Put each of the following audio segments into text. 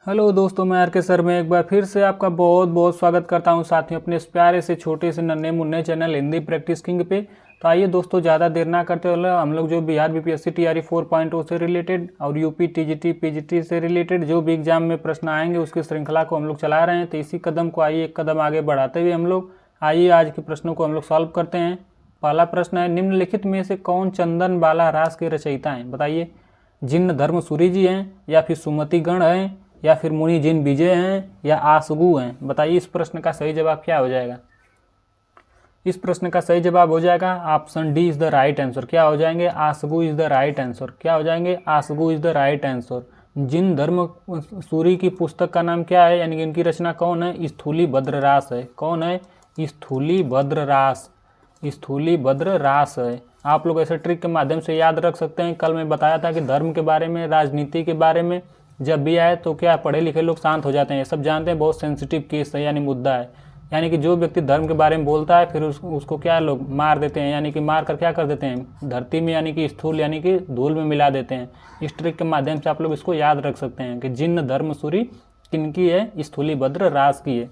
Hello दोस्तों, मैं are के सर में एक बार फिर से आपका बहुत बहुत स्वागत करता हूं साथियों अपने इस प्यारे से छोटे से नन्हे मुन्ने चैनल हिंदी प्रैक्टिस किंग पे। तो आइए दोस्तों, ज़्यादा देर ना करते हुए हम लोग जो बिहार बीपीएससी टीआरई 4.0 से रिलेटेड और यूपी टीजीटी पीजीटी से रिलेटेड जो भी एग्जाम में प्रश्न आएंगे उसकी श्रृंखला को हम लोग चला रहे हैं। तो इसी कदम को आइए एक कदम आगे बढ़ाते हुए हम लोग आइए आज के प्रश्नों को हम लोग सॉल्व करते हैं। पहला प्रश्न है, निम्नलिखित में से कौन चंदन बाला रास के रचयिता हैं? बताइए। जिन धर्मसूरी जी हैं, या फिर सुमति गण हैं, या फिर मुनि जिन विजय हैं, या आसगु हैं? बताइए इस प्रश्न का सही जवाब क्या हो जाएगा। इस प्रश्न का सही जवाब हो जाएगा option D is the right answer. क्या हो जाएंगे? आसगु इज द राइट आंसर। क्या हो जाएंगे? आसगु इज द राइट आंसर। जिन धर्म सूरी की पुस्तक का नाम क्या है, यानी कि इनकी रचना कौन है? स्थूलीभद्र रास है। कौन है? स्थूलीभद्र रास। स्थूलीभद्र रास है। आप लोग ऐसे ट्रिक के माध्यम से याद रख सकते हैं। कल मैं बताया था कि धर्म के बारे में, राजनीति के बारे में जब भी आए तो क्या पढ़े लिखे लोग शांत हो जाते हैं। ये सब जानते हैं, बहुत सेंसिटिव केस है, यानी मुद्दा है। यानी कि जो व्यक्ति धर्म के बारे में बोलता है फिर उसको क्या लोग मार देते हैं, यानी कि मार कर क्या कर देते हैं? धरती में, यानी कि स्थूल यानी कि धूल में मिला देते हैं। इस ट्रिक के माध्यम से आप लोग इसको याद रख सकते हैं कि जिन धर्मसूरी किनकी है? स्थूलीभद्र रास की है।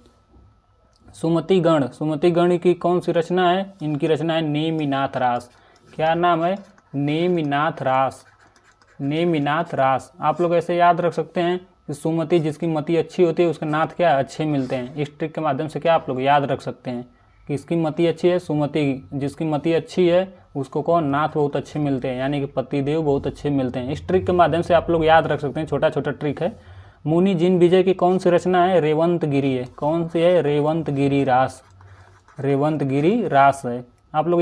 सुमति गण। सुमति गण की कौन सी रचना है? इनकी रचना है नेमिनाथ रास। क्या नाम है? नेमिनाथ रास। नेमिनाथ रास। आप लोग ऐसे याद रख सकते हैं कि सुमति, जिसकी मति अच्छी होती है उसके नाथ क्या अच्छे मिलते हैं। इस ट्रिक के माध्यम से क्या आप लोग याद रख सकते हैं कि इसकी मति अच्छी है, सुमति जिसकी मति अच्छी है उसको कौन? नाथ बहुत अच्छे मिलते हैं, यानी कि पतिदेव बहुत अच्छे मिलते हैं। इस ट्रिक के माध्यम से आप लोग याद रख सकते हैं, छोटा छोटा ट्रिक है। मुनि जिन विजय की कौन सी रचना है? रेवंत गिरी है। कौन सी है? रेवंत गिरी रास। रेवंत गिरी रास है। आप लोग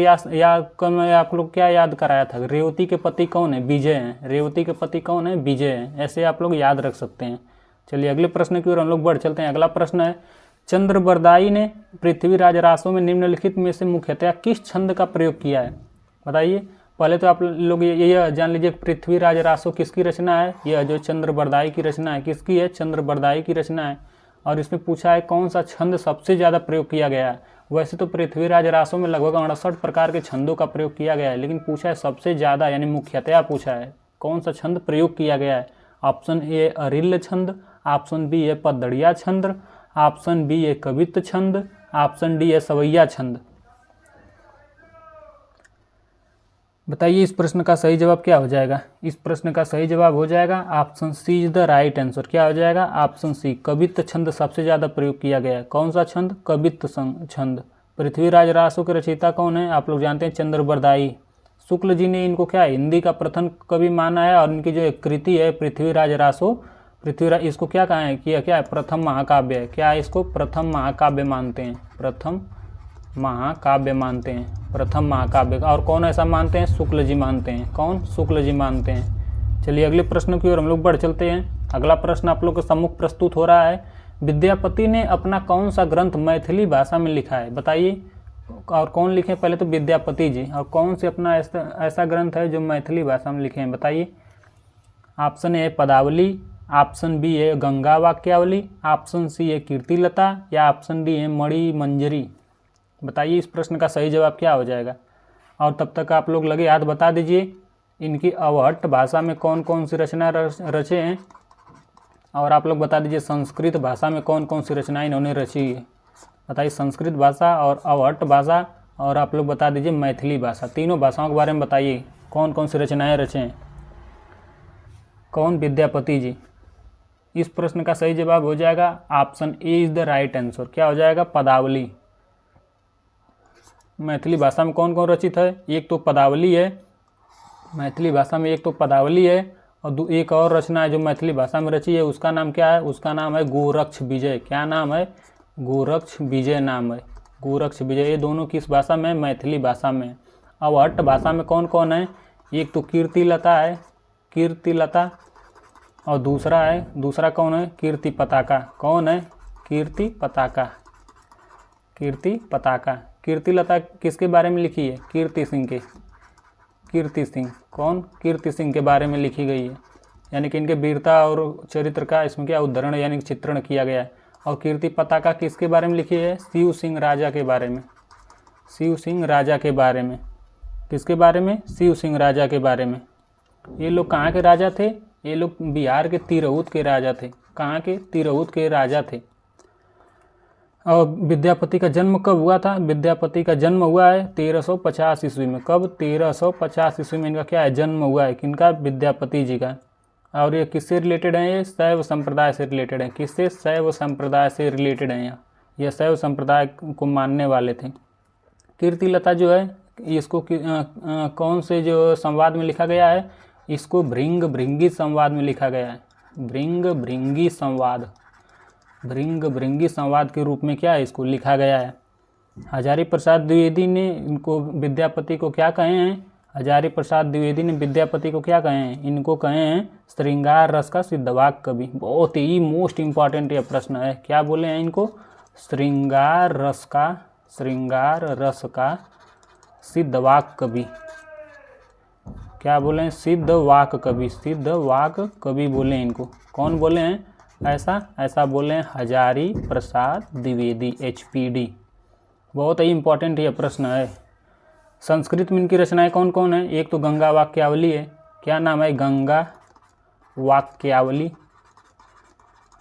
कल मैं आप लोग क्या याद कराया था? रेवती के पति कौन है? विजय हैं। रेवती के पति कौन है? विजय हैं। ऐसे आप लोग याद रख सकते हैं। चलिए अगले प्रश्न की ओर हम लोग बढ़ चलते हैं। अगला प्रश्न है, चंद्रबरदाई ने पृथ्वीराज रासों में निम्नलिखित में से मुख्यतः किस छंद का प्रयोग किया है? बताइए। पहले तो आप लोग ये जान लीजिए पृथ्वीराज रासो किसकी रचना है। यह जो चंद्रबरदाई की रचना है, किसकी है? चंद्रबरदाई की रचना है। और इसमें पूछा है कौन सा छंद सबसे ज़्यादा प्रयोग किया गया है। वैसे तो पृथ्वीराज रासों में लगभग 68 प्रकार के छंदों का प्रयोग किया गया है, लेकिन पूछा है सबसे ज़्यादा, यानी मुख्यतया पूछा है कौन सा छंद प्रयोग किया गया है। ऑप्शन ए अरिल्य छंद, ऑप्शन बी है पद्दड़िया छंद, ऑप्शन बी है कवित्त छंद, ऑप्शन डी है सवैया छंद। बताइए इस प्रश्न का सही जवाब क्या हो जाएगा। इस प्रश्न का सही जवाब हो जाएगा option C is the right answer. क्या हो जाएगा? ऑप्शन सी, कवित्त छंद सबसे ज़्यादा प्रयोग किया गया है। कौन सा छंद? कवित्त छंद। पृथ्वीराज रासो के रचयिता कौन है? आप लोग जानते हैं चंद्रबरदाई। शुक्ल जी ने इनको क्या हिंदी का प्रथम कवि माना है, और इनकी जो कृति है पृथ्वीराज रासो, पृथ्वीराज, इसको क्या कहा है कि क्या है? प्रथम महाकाव्य है। क्या है? इसको प्रथम महाकाव्य मानते हैं। प्रथम महाकाव्य मानते हैं, प्रथम महाकाव्य। और कौन ऐसा मानते हैं? शुक्ल जी मानते हैं। कौन? शुक्ल जी मानते हैं। चलिए अगले प्रश्न की ओर हम लोग बढ़ चलते हैं। अगला प्रश्न आप लोग के सम्मुख प्रस्तुत हो रहा है, विद्यापति ने अपना कौन सा ग्रंथ मैथिली भाषा में लिखा है? बताइए। और कौन लिखे? पहले तो विद्यापति जी। और कौन से अपना ऐसा ग्रंथ है जो मैथिली भाषा में लिखे हैं? बताइए। ऑप्शन ए पदावली, ऑप्शन बी है गंगा वाक्यावली, ऑप्शन सी है कीर्तिलता, या ऑप्शन डी है मणि मंजरी। बताइए इस प्रश्न का सही जवाब क्या हो जाएगा। और तब तक आप लोग लगे हाथ बता दीजिए इनकी अवहट्ट भाषा में कौन कौन सी रचना रचे हैं, और आप लोग बता दीजिए संस्कृत भाषा में कौन कौन सी रचनाएं इन्होंने रची है। बताइए संस्कृत भाषा और अवहट्ट भाषा, और आप लोग बता दीजिए मैथिली भाषा। तीनों भाषाओं के बारे में बताइए कौन कौन सी रचनाएं रचे हैं। कौन? विद्यापति जी। इस प्रश्न का सही जवाब हो जाएगा option A is the right answer. क्या हो जाएगा? पदावली। मैथिली भाषा में कौन कौन रचित है? एक तो पदावली है मैथिली भाषा में, एक तो पदावली है, और एक और रचना है जो मैथिली भाषा में रची है, उसका नाम क्या है? उसका नाम है गोरक्ष विजय। क्या नाम है? गोरक्ष विजय नाम है। गोरक्ष विजय। ये दोनों किस भाषा में? मैथिली भाषा में। अवहट्ट भाषा में कौन कौन है? एक तो कीर्तिलता है, कीर्तिलता, और दूसरा कौन है? कीर्ति पताका। कौन है? कीर्ति पताका। कीर्ति पताका। कीर्तिलता किसके बारे में लिखी है? कीर्ति सिंह के। कीर्ति सिंह। कौन? कीर्ति सिंह के बारे में लिखी गई है, यानी कि इनके वीरता और चरित्र का इसमें क्या उदाहरण यानी चित्रण किया गया है। और कीर्ति पताका किसके बारे में लिखी है? शिव सिंह राजा के बारे में। शिव सिंह राजा के बारे में। किसके बारे में? शिव सिंह राजा के बारे में। ये लोग कहाँ के राजा थे? ये लोग बिहार के तिरहुत के राजा थे। कहाँ के? तिरहुत के राजा थे। और विद्यापति का जन्म कब हुआ था? विद्यापति का जन्म हुआ है 1350 ईस्वी में। कब? 1350 ईस्वी में इनका क्या है? जन्म हुआ है। किनका? विद्यापति जी का। और ये किससे रिलेटेड है? ये शैव संप्रदाय से रिलेटेड है। किससे? शैव संप्रदाय से रिलेटेड है। ये शैव संप्रदाय को मानने वाले थे। कीर्तिलता जो है इसको कौन से जो संवाद में लिखा गया है? इसको भृंग भृंगी संवाद में लिखा गया है। भृंग भृंगी संवाद, भृंग भृंगी संवाद के रूप में क्या है? इसको लिखा गया है। हजारी प्रसाद द्विवेदी ने इनको विद्यापति को क्या कहे हैं? हजारी प्रसाद द्विवेदी ने विद्यापति को क्या कहे हैं? इनको कहे हैं श्रृंगार रस का सिद्धवाक कवि। बहुत ही मोस्ट इम्पॉर्टेंट यह प्रश्न है। क्या बोले हैं इनको? श्रृंगार रस का सिद्धवाक कवि। क्या बोले हैं? सिद्धवाक कवि, सिद्धवाक कवि बोले हैं इनको। कौन बोले हैं ऐसा बोले हैं? हजारी प्रसाद द्विवेदी, HPD। बहुत ही इम्पोर्टेंट यह प्रश्न है। संस्कृत में इनकी रचनाएं कौन कौन है? एक तो गंगा वाक्यावली है। क्या नाम है? गंगा वाक्यावली,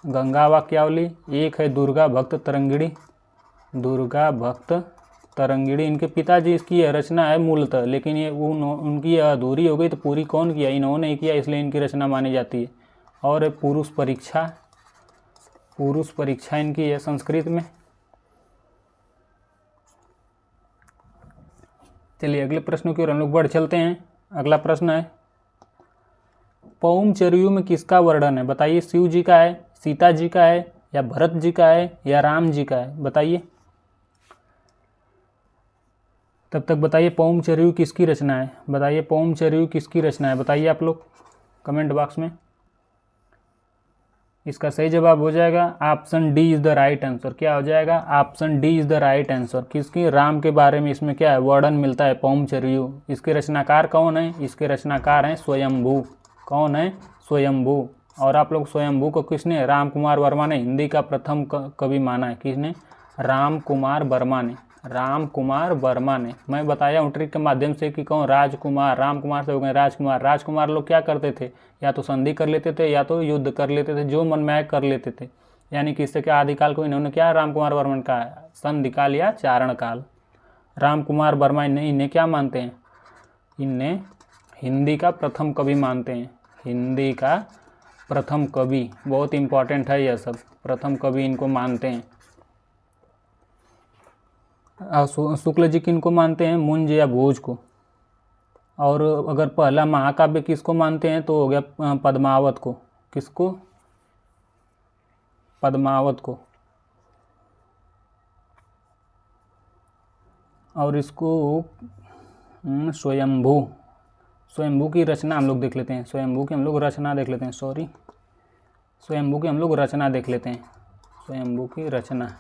गंगा वाक्यावली। एक है दुर्गा भक्त तरंगिणी, दुर्गा भक्त तरंगिणी। इनके पिताजी इसकी रचना है मूलतः, लेकिन ये उनकी अधूरी हो गई तो पूरी कौन किया? इन्होंने किया, इसलिए इनकी रचना मानी जाती है। और पुरुष परीक्षा, पुरुष परीक्षा इनकी है संस्कृत में। चलिए अगले प्रश्न की ओर हम लोग बढ़ चलते हैं। अगला प्रश्न है पौमचर्यू में किसका वर्णन है? बताइए। शिव जी का है, सीता जी का है, या भरत जी का है, या राम जी का है? बताइए। तब तक बताइए पौमचर्यू किसकी रचना है? बताइए पौमचर्यू किसकी रचना है? बताइए आप लोग कमेंट बॉक्स में। इसका सही जवाब हो जाएगा option D is the right answer. क्या हो जाएगा? Option D is the right answer. किसकी? राम के बारे में इसमें क्या है? वर्णन मिलता है पौमचर्यू। इसके रचनाकार कौन है? इसके रचनाकार हैं स्वयंभू। कौन है? स्वयंभू। और आप लोग स्वयंभू को किसने? राम कुमार वर्मा ने हिंदी का प्रथम कवि माना है। किसने? राम कुमार वर्मा ने, राम कुमार वर्मा ने। मैं बताया हूँ ट्रिक के माध्यम से कि कौन? राजकुमार। राम कुमार से हो गए राजकुमार। राजकुमार लोग क्या करते थे? या तो संधि कर लेते थे या तो युद्ध कर लेते थे, जो मन में आए कर लेते थे। यानी कि इससे क्या आदिकाल को इन्होंने क्या राम कुमार वर्मा का संधि काल या चारण काल। राम कुमार वर्मा इन्हें क्या मानते हैं? इन्हें हिंदी का प्रथम कवि मानते हैं। हिंदी का प्रथम कवि, बहुत इंपॉर्टेंट है यह सब। प्रथम कवि इनको मानते हैं। शुक्ल जी किनको मानते हैं? मुंज या भोज को। और अगर पहला महाकाव्य किसको मानते हैं तो हो गया पद्मावत को। किसको? पद्मावत को। और इसको स्वयंभू, स्वयंभू की रचना हम लोग देख लेते हैं। स्वयंभू की हम लोग रचना देख लेते हैं। स्वयंभू की हम लोग रचना देख लेते हैं। स्वयंभू की रचना,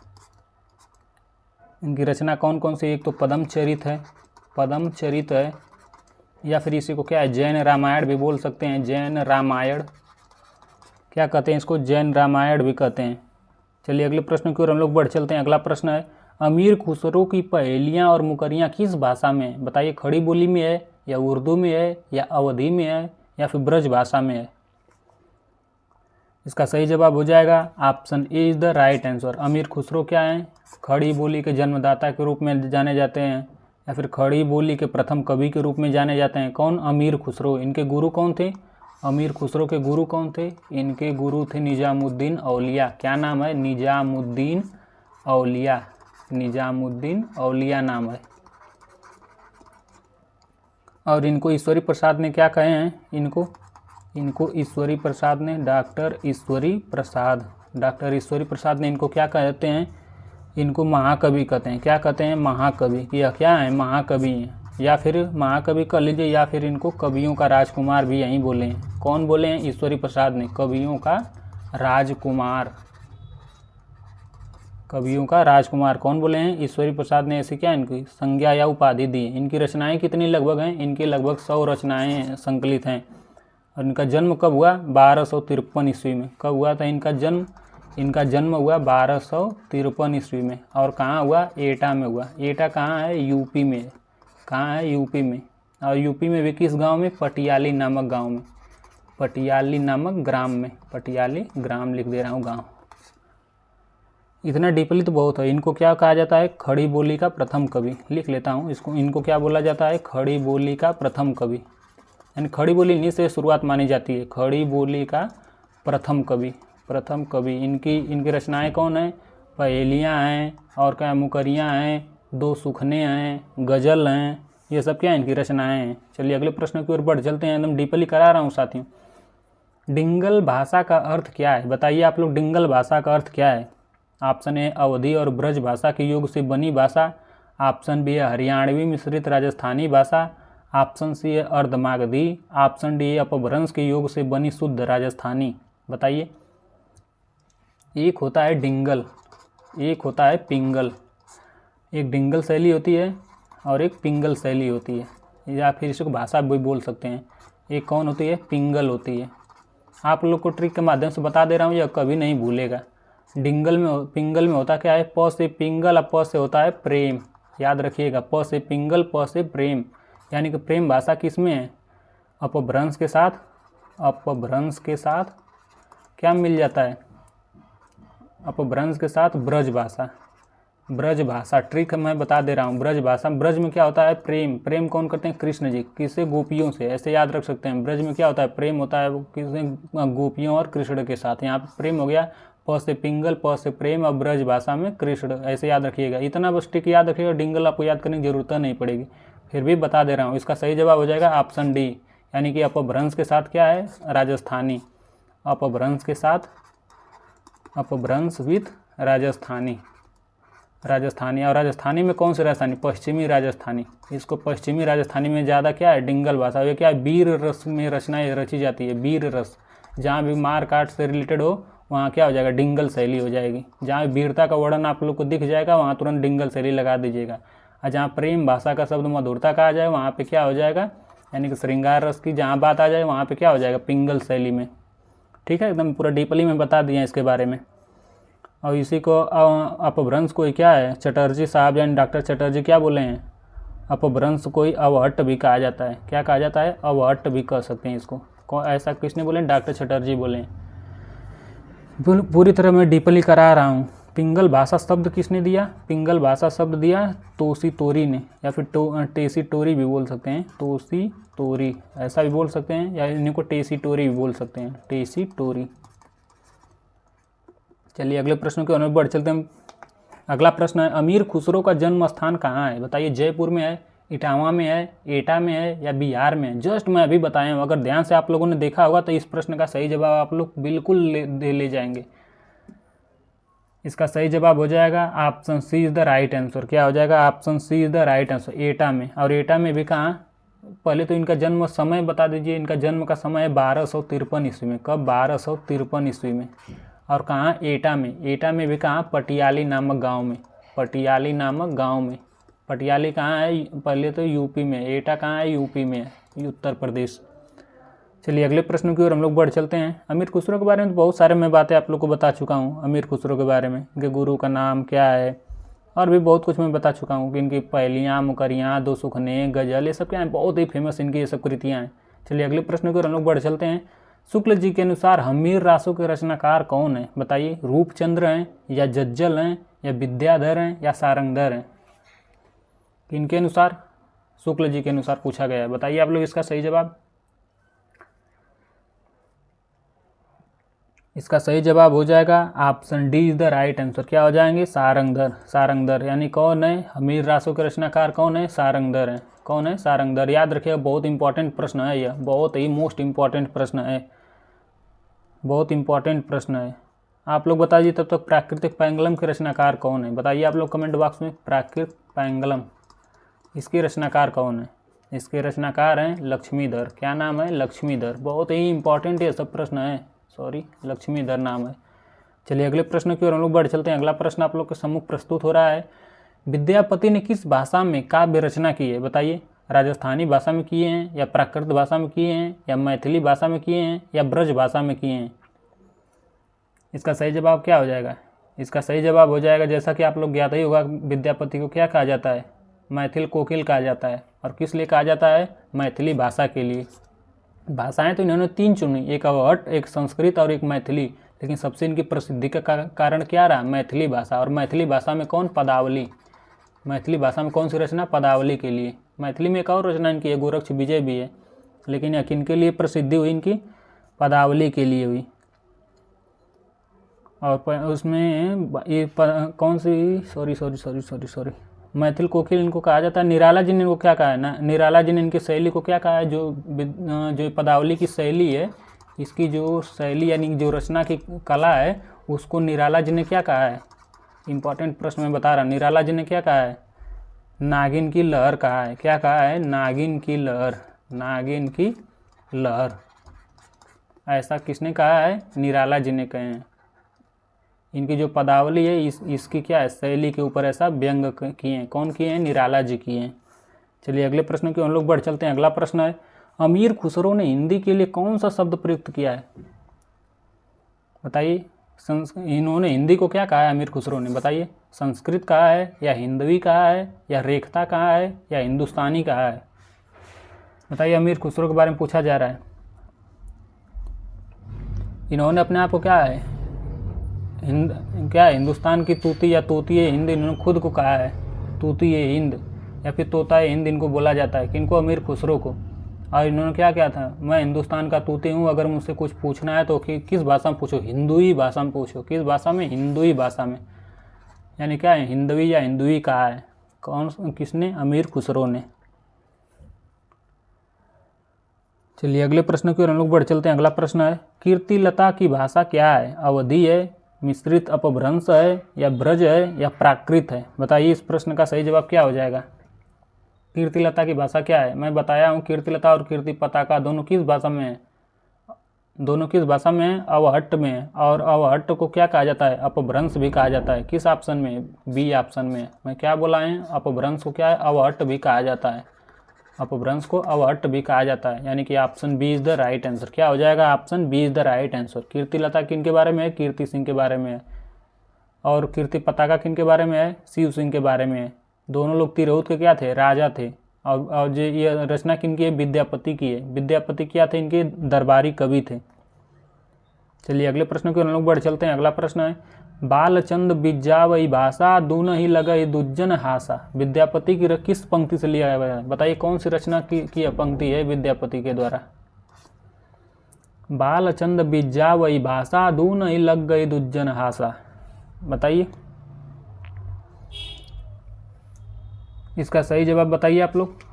इनकी रचना कौन कौन सी? एक तो पद्मचरित है, पद्मचरित है, या फिर इसी को क्या है? जैन रामायण भी बोल सकते हैं। जैन रामायण क्या कहते हैं? इसको जैन रामायण भी कहते हैं। चलिए अगले प्रश्न की ओर हम लोग बढ़ चलते हैं। अगला प्रश्न है अमीर खुसरो की पहेलियाँ और मुकरियाँ किस भाषा में है? बताइए। खड़ी बोली में है, या उर्दू में है, या अवधी में है, या फिर ब्रज भाषा में है? इसका सही जवाब हो जाएगा option A is the right answer. अमीर खुसरो क्या है? खड़ी बोली के जन्मदाता के रूप में जाने जाते हैं, या फिर खड़ी बोली के प्रथम कवि के रूप में जाने जाते हैं। कौन? अमीर खुसरो। इनके गुरु कौन थे? अमीर खुसरो के गुरु कौन थे? इनके गुरु थे निजामुद्दीन औलिया। क्या नाम है? निजामुद्दीन औलिया। निजामुद्दीन औलिया नाम है। और इनको ईश्वरी प्रसाद ने क्या कहे हैं? इनको ईश्वरी प्रसाद ने, डॉक्टर ईश्वरी प्रसाद, डॉक्टर ईश्वरी प्रसाद ने इनको क्या कहते हैं? इनको महाकवि कहते हैं। क्या कहते हैं? महाकवि। यह क्या है? महाकवि हैं, या फिर महाकवि कह लीजिए, या फिर इनको कवियों का राजकुमार भी यहीं बोले हैं। कौन बोले हैं? ईश्वरी प्रसाद ने कवियों का राजकुमार। कवियों का राजकुमार कौन बोले हैं? ईश्वरी प्रसाद ने ऐसी क्या इनकी संज्ञा या उपाधि दी। इनकी रचनाएं कितनी लगभग हैं? इनकी लगभग 100 रचनाएं संकलित हैं। और इनका जन्म कब हुआ? 1253 ईस्वी में। कब हुआ था इनका जन्म? इनका जन्म हुआ 1253 ईस्वी में। और कहाँ हुआ? एटा में हुआ। एटा कहाँ है? यूपी में। कहाँ है? यूपी में। और यूपी में भी किस गांव में? पटियाली नामक गांव में। पटियाली नामक ग्राम में, पटियाली ग्राम लिख दे रहा हूँ, गांव। इतना डीपली तो बहुत है। इनको क्या कहा जाता है? खड़ी बोली का प्रथम कवि। लिख लेता हूँ इसको। इनको क्या बोला जाता है? खड़ी बोली का प्रथम कवि, यानी खड़ी बोली इन्हीं से शुरुआत मानी जाती है। खड़ी बोली का प्रथम कवि, प्रथम कवि। इनकी रचनाएं कौन है? पहेलियाँ हैं, और क्या, मुकरियाँ हैं, दो सुखने हैं, गज़ल हैं, ये सब क्या है? इनकी रचनाएं हैं। चलिए अगले प्रश्न की ओर बढ़ चलते हैं। एकदम डीपली करा रहा हूँ साथियों। डिंगल भाषा का अर्थ क्या है? बताइए आप लोग, डिंगल भाषा का अर्थ क्या है? ऑप्शन ए अवधी और ब्रज भाषा के योग से बनी भाषा। ऑप्शन बी है हरियाणवी मिश्रित राजस्थानी भाषा। ऑप्शन सी है अर्धमागधी। ऑप्शन डी है अपभ्रंश के योग से बनी शुद्ध राजस्थानी। बताइए। एक होता है डिंगल, एक होता है पिंगल। एक डिंगल शैली होती है और एक पिंगल शैली होती है, या फिर इसको भाषा भी बोल सकते हैं। एक कौन होती है? पिंगल होती है। आप लोग को ट्रिक के माध्यम से बता दे रहा हूँ, यह कभी नहीं भूलेगा। पिंगल में होता क्या है? प से पिंगल और प से होता है प्रेम। याद रखिएगा, प से पिंगल, प से प्रेम, यानी कि प्रेम भाषा किस में है? अपभ्रंश के साथ, अपभ्रंश के साथ क्या मिल जाता है? अपभ्रंश के साथ ब्रज भाषा। ब्रज भाषा, ट्रिक मैं बता दे रहा हूँ। ब्रज भाषा, ब्रज में क्या होता है? प्रेम। प्रेम कौन करते हैं? कृष्ण जी। किससे? गोपियों से। ऐसे याद रख सकते हैं। ब्रज में क्या होता है? प्रेम होता है किससे? गोपियों और कृष्ण के साथ। यहाँ पे प्रेम हो गया, प से पिंगल, प से प्रेम, और ब्रज भाषा में कृष्ण। ऐसे याद रखिएगा। इतना बस ट्रिक याद रखिएगा। डिंगल आपको याद करने की जरूरत नहीं पड़ेगी, फिर भी बता दे रहा हूँ। इसका सही जवाब हो जाएगा ऑप्शन डी, यानी कि अपभ्रंश के साथ क्या है? राजस्थानी। अपभ्रंश के साथ, अपभ्रंश विथ राजस्थानी, राजस्थानी। और राजस्थानी में कौन सी राजस्थानी? पश्चिमी राजस्थानी। इसको पश्चिमी राजस्थानी में ज़्यादा क्या है? डिंगल भाषा। ये क्या है? वीर रस में रचनाएं रची जाती है। वीर रस, जहाँ भी मार काट से रिलेटेड हो वहाँ क्या हो जाएगा? डिंगल शैली हो जाएगी। जहाँ वीरता का वर्णन आप लोग को दिख जाएगा वहाँ तुरंत डिंगल शैली लगा दीजिएगा। और जहाँ प्रेम भाषा का शब्द मधुरता का आ जाए वहाँ पे क्या हो जाएगा? यानी कि श्रृंगार रस की जहाँ बात आ जाए वहाँ पे क्या हो जाएगा? पिंगल शैली में। ठीक है, एकदम पूरा डीपली में बता दिया इसके बारे में। और इसी को अपभ्रंश कोई क्या है? चटर्जी साहब यानी डॉक्टर चटर्जी क्या बोले हैं? अपभ्रंश कोई अवहट्ट भी कहा जाता है। क्या कहा जाता है? अवहट्ट भी कह सकते हैं इसको। ऐसा किसने बोले? डॉक्टर चटर्जी बोले। पूरी तरह मैं डीपली करा रहा हूँ। पिंगल भाषा शब्द किसने दिया? पिंगल भाषा शब्द दिया तोसी तोरी ने, या फिर टेसी टोरी भी बोल सकते हैं। तोसी तोरी ऐसा भी बोल सकते हैं, या इनको टेसी टोरी भी बोल सकते हैं। टेसी टोरी। चलिए अगले प्रश्न की ओर बढ़ चलते हैं। अगला प्रश्न है, अमीर खुसरो का जन्म स्थान कहाँ है? बताइए। जयपुर में है, इटावा में है, एटा में है, या बिहार में है? जस्ट मैं अभी बताया हूँ। अगर ध्यान से आप लोगों ने देखा होगा तो इस प्रश्न का सही जवाब आप लोग बिल्कुल ले जाएंगे। इसका सही जवाब हो जाएगा option C is the right answer. क्या हो जाएगा? Option C is the right answer. एटा में। और एटा में भी कहाँ? पहले तो इनका जन्म समय बता दीजिए। इनका जन्म का समय है 1253 ईस्वी में। कब? 1253 ईस्वी में। और कहाँ? एटा में। एटा में भी कहाँ? पटियाली नामक गांव में। पटियाली नामक गांव में। पटियाली कहाँ है? पहले तो यूपी में। एटा कहाँ है? यूपी में है, उत्तर प्रदेश। चलिए अगले प्रश्न की ओर हम लोग बढ़ चलते हैं। अमीर खुसरो के बारे में तो बहुत सारे मैं बातें आप लोग को बता चुका हूँ। अमीर खुसरो के बारे में कि गुरु का नाम क्या है, और भी बहुत कुछ मैं बता चुका हूँ कि इनकी पहेलियाँ, मुकरियाँ, दो सुखने, गजल, ये सब क्या है? बहुत ही फेमस इनकी ये सब कृतियाँ हैं। चलिए अगले प्रश्न की ओर हम लोग बढ़ चलते हैं। शुक्ल जी के अनुसार हमीर रासों के रचनाकार कौन है? बताइए। रूपचंद्र हैं, या जज्जल हैं, या विद्याधर हैं, या सारंगधर हैं? इनके अनुसार, शुक्ल जी के अनुसार पूछा गया है। बताइए आप लोग इसका सही जवाब। इसका सही जवाब हो जाएगा option D is the right answer. क्या हो जाएंगे? सारंगधर। सारंगधर यानी कौन है? हमीर रासों के रचनाकार कौन है? सारंगधर है। कौन है? सारंगधर। याद रखिएगा, बहुत इंपॉर्टेंट प्रश्न है यह, बहुत ही मोस्ट इंपॉर्टेंट प्रश्न है, बहुत इंपॉर्टेंट प्रश्न है। आप लोग बताइए तब तक प्राकृतिक पैंगलम के रचनाकार कौन है? बताइए आप लोग कमेंट बॉक्स में। प्राकृतिक पैंगलम, इसके रचनाकार कौन है? इसके रचनाकार हैं लक्ष्मीधर। क्या नाम है? लक्ष्मीधर। बहुत ही इंपॉर्टेंट ये सब प्रश्न है, सॉरी, लक्ष्मीधर नाम है। चलिए अगले प्रश्न की ओर हम लोग बढ़ चलते हैं। अगला प्रश्न आप लोग के सम्मुख प्रस्तुत हो रहा है। विद्यापति ने किस भाषा में काव्य रचना की है? बताइए। राजस्थानी भाषा में किए हैं, या प्राकृत भाषा में किए हैं, या मैथिली भाषा में किए हैं, या ब्रज भाषा में किए हैं? इसका सही जवाब क्या हो जाएगा? इसका सही जवाब हो जाएगा, जैसा कि आप लोग ज्ञात ही होगा, विद्यापति को क्या कहा जाता है? मैथिल कोकिल कहा जाता है। और किस लिए कहा जाता है? मैथिली भाषा के लिए। भाषाएं तो इन्होंने 3 चुनी, एक अवहट्ट, एक संस्कृत और एक मैथिली, लेकिन सबसे इनकी प्रसिद्धि का कारण क्या रहा? मैथिली भाषा। और मैथिली भाषा में कौन? पदावली। मैथिली भाषा में कौन सी रचना? पदावली के लिए। मैथिली में एक और रचना इनकी है, गोरक्ष विजय भी है, लेकिन यह किनके लिए प्रसिद्धि हुई? इनकी पदावली के लिए हुई। और उसमें ये कौन सी, सॉरी मैथिल कोकिल इनको कहा जाता है। निराला जी ने इनको क्या कहा है ना, निराला जी ने इनकी शैली को क्या कहा है? जो पदावली की शैली है, इसकी जो शैली यानी जो रचना की कला है, उसको निराला जी ने क्या कहा है? इंपॉर्टेंट प्रश्न मैं बता रहा। निराला जी ने क्या कहा है? नागिन की लहर कहा है। क्या कहा है? नागिन की लहर। नागिन की लहर, ऐसा किसने कहा है? निराला जी ने कहे हैं। इनकी जो पदावली है इसकी क्या है? शैली के ऊपर ऐसा व्यंग किए हैं। कौन किए हैं? निराला जी किए हैं। चलिए अगले प्रश्न की हम लोग बढ़ चलते हैं। अगला प्रश्न है, अमीर खुसरो ने हिंदी के लिए कौन सा शब्द प्रयुक्त किया है? बताइए। इन्होंने हिंदी को क्या कहा है? अमीर खुसरो ने, बताइए। संस्कृत कहा है, या हिंदवी कहा है, या रेखता कहा है, या हिंदुस्तानी कहा है? बताइए। अमीर खुसरो के बारे में पूछा जा रहा है। इन्होंने अपने आप को क्या है? क्या है? हिंदुस्तान की तूती या तोती हिंद इन्होंने खुद को कहा है। तूती हिंद या फिर तोता हिंद इनको बोला जाता है। किनको? अमीर खुसरो को। और इन्होंने क्या किया था? मैं हिंदुस्तान का तूती हूँ, अगर मुझसे कुछ पूछना है तो किस भाषा में पूछो? हिंदुई भाषा में पूछो। किस भाषा में? हिंदुई भाषा में। यानी क्या है? हिंदवी या हिंदुई कहा है। कौन? किसने? अमीर खुसरो ने। चलिए अगले प्रश्न की ओर हम लोग बढ़ चलते हैं। अगला प्रश्न है, कीर्तिलता की भाषा क्या है? अवधी है, मिश्रित अपभ्रंश है, या ब्रज है, या प्राकृत है? बताइए। इस प्रश्न का सही जवाब क्या हो जाएगा? कीर्तिलता की भाषा क्या है? मैं बताया हूँ कीर्तिलता और कीर्ति पताका दोनों किस भाषा में है? दोनों किस भाषा में है? अवहट्ट में है। और अवहट्ट को क्या कहा जाता है? अपभ्रंश भी कहा जाता है। किस ऑप्शन में? बी ऑप्शन में। मैं क्या बोला है? अपभ्रंश को क्या है? अवहट्ट भी कहा जाता है। अपभ्रंश को अवहट्ट भी कहा जाता है, यानी कि option B is the right answer. क्या हो जाएगा? Option B is the right answer. Kirtilata किन के बारे में है? कीर्ति सिंह के बारे में है। और कीर्ति पताका किन के बारे में है? शिव सिंह के बारे में है। दोनों लोग तिरहुत के क्या थे? राजा थे। और जो ये रचना किन की है? विद्यापति की है। विद्यापति क्या थे? इनके दरबारी कवि थे। चलिए अगले प्रश्न की ओर हम लोग बढ़ चलते हैं। अगला प्रश्न है, बालचंद बिज्जावई भाषा दून ही लगई दुज्जन हासा। विद्यापति की किस पंक्ति से लिया गया है? बताइए कौन सी रचना की पंक्ति है विद्यापति के द्वारा? बालचंद बिज्जावई भाषा दून ही लग गई दुज्जन हासा। बताइए। इसका सही जवाब बताइए आप लोग।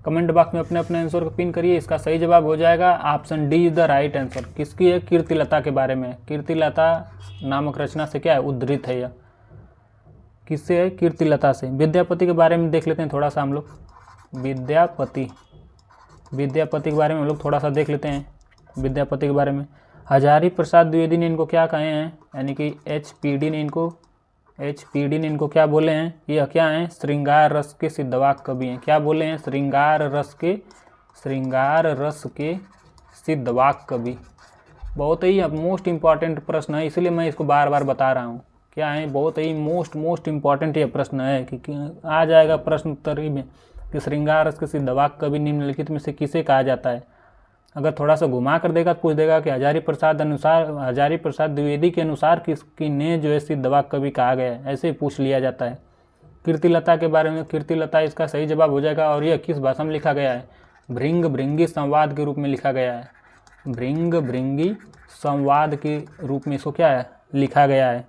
कमेंट बॉक्स में अपने अपने आंसर को पिन करिए। इसका सही जवाब हो जाएगा option D is the right answer. किसकी है? कीर्तिलता के बारे में। कीर्तिलता नामक रचना से क्या है? उद्धृत है यह। किससे है? कीर्तिलता से। विद्यापति के बारे में देख लेते हैं थोड़ा सा हम लोग। विद्यापति के बारे में हम लोग थोड़ा सा देख लेते हैं। विद्यापति के बारे में हजारी प्रसाद द्विवेदी ने इनको क्या कहे हैं? यानी कि एचपीडी ने इनको क्या बोले हैं? यह क्या हैं? श्रृंगार रस के सिद्धवाक कवि हैं। क्या बोले हैं? श्रृंगार रस के सिद्धवाक कवि। बहुत ही मोस्ट इम्पॉर्टेंट प्रश्न है, इसलिए मैं इसको बार बार बता रहा हूँ। क्या है? बहुत ही मोस्ट इम्पॉर्टेंट ये प्रश्न है कि आ जाएगा प्रश्न उत्तर ही में कि श्रृंगार रस के सिद्धवाक कवि निम्नलिखित में से किसे कहा जाता है। अगर थोड़ा सा घुमा कर देगा तो पूछ देगा कि हजारी प्रसाद द्विवेदी के अनुसार किसकी ने जो है सिद्धवाक कवि कहा गया है, ऐसे पूछ लिया जाता है। कीर्तिलता के बारे में, कीर्तिलता इसका सही जवाब हो जाएगा। और यह किस भाषा में लिखा गया है? भृंग भृंगी संवाद के रूप में लिखा गया है। भृंग भृंगी संवाद के रूप में इसको क्या है? लिखा गया है।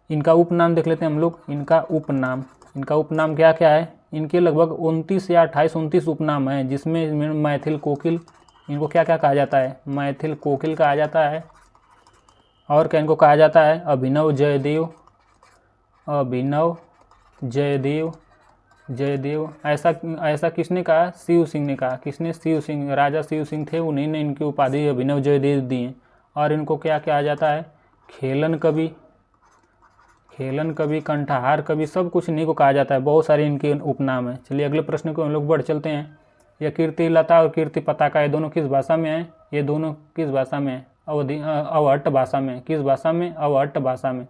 इनका उपनाम देख लेते हैं हम लोग। इनका उपनाम क्या क्या है? इनके लगभग 29 या 29 उपनाम हैं, जिसमें मैथिल कोकिल, इनको क्या क्या कहा जाता है? मैथिल कोकिल कहा जाता है। और क्या इनको कहा जाता है? अभिनव जयदेव। ऐसा किसने कहा? शिव सिंह ने कहा। किसने? शिव सिंह। राजा शिव सिंह थे, उन्हीं ने इनकी उपाधि अभिनव जयदेव दी है। और इनको क्या कहा जाता है? खेलन कवि, कंठहार कवि, सब कुछ इन्हीं को कहा जाता है। बहुत सारे इनके उपनाम है। चलिए अगले प्रश्न को हम लोग बढ़ चलते हैं। यह कीर्तिलता और कीर्ति पताका ये दोनों किस भाषा में है? ये दोनों किस भाषा में है? अवहट्ट भाषा में। किस भाषा में? अवहट्ट भाषा में।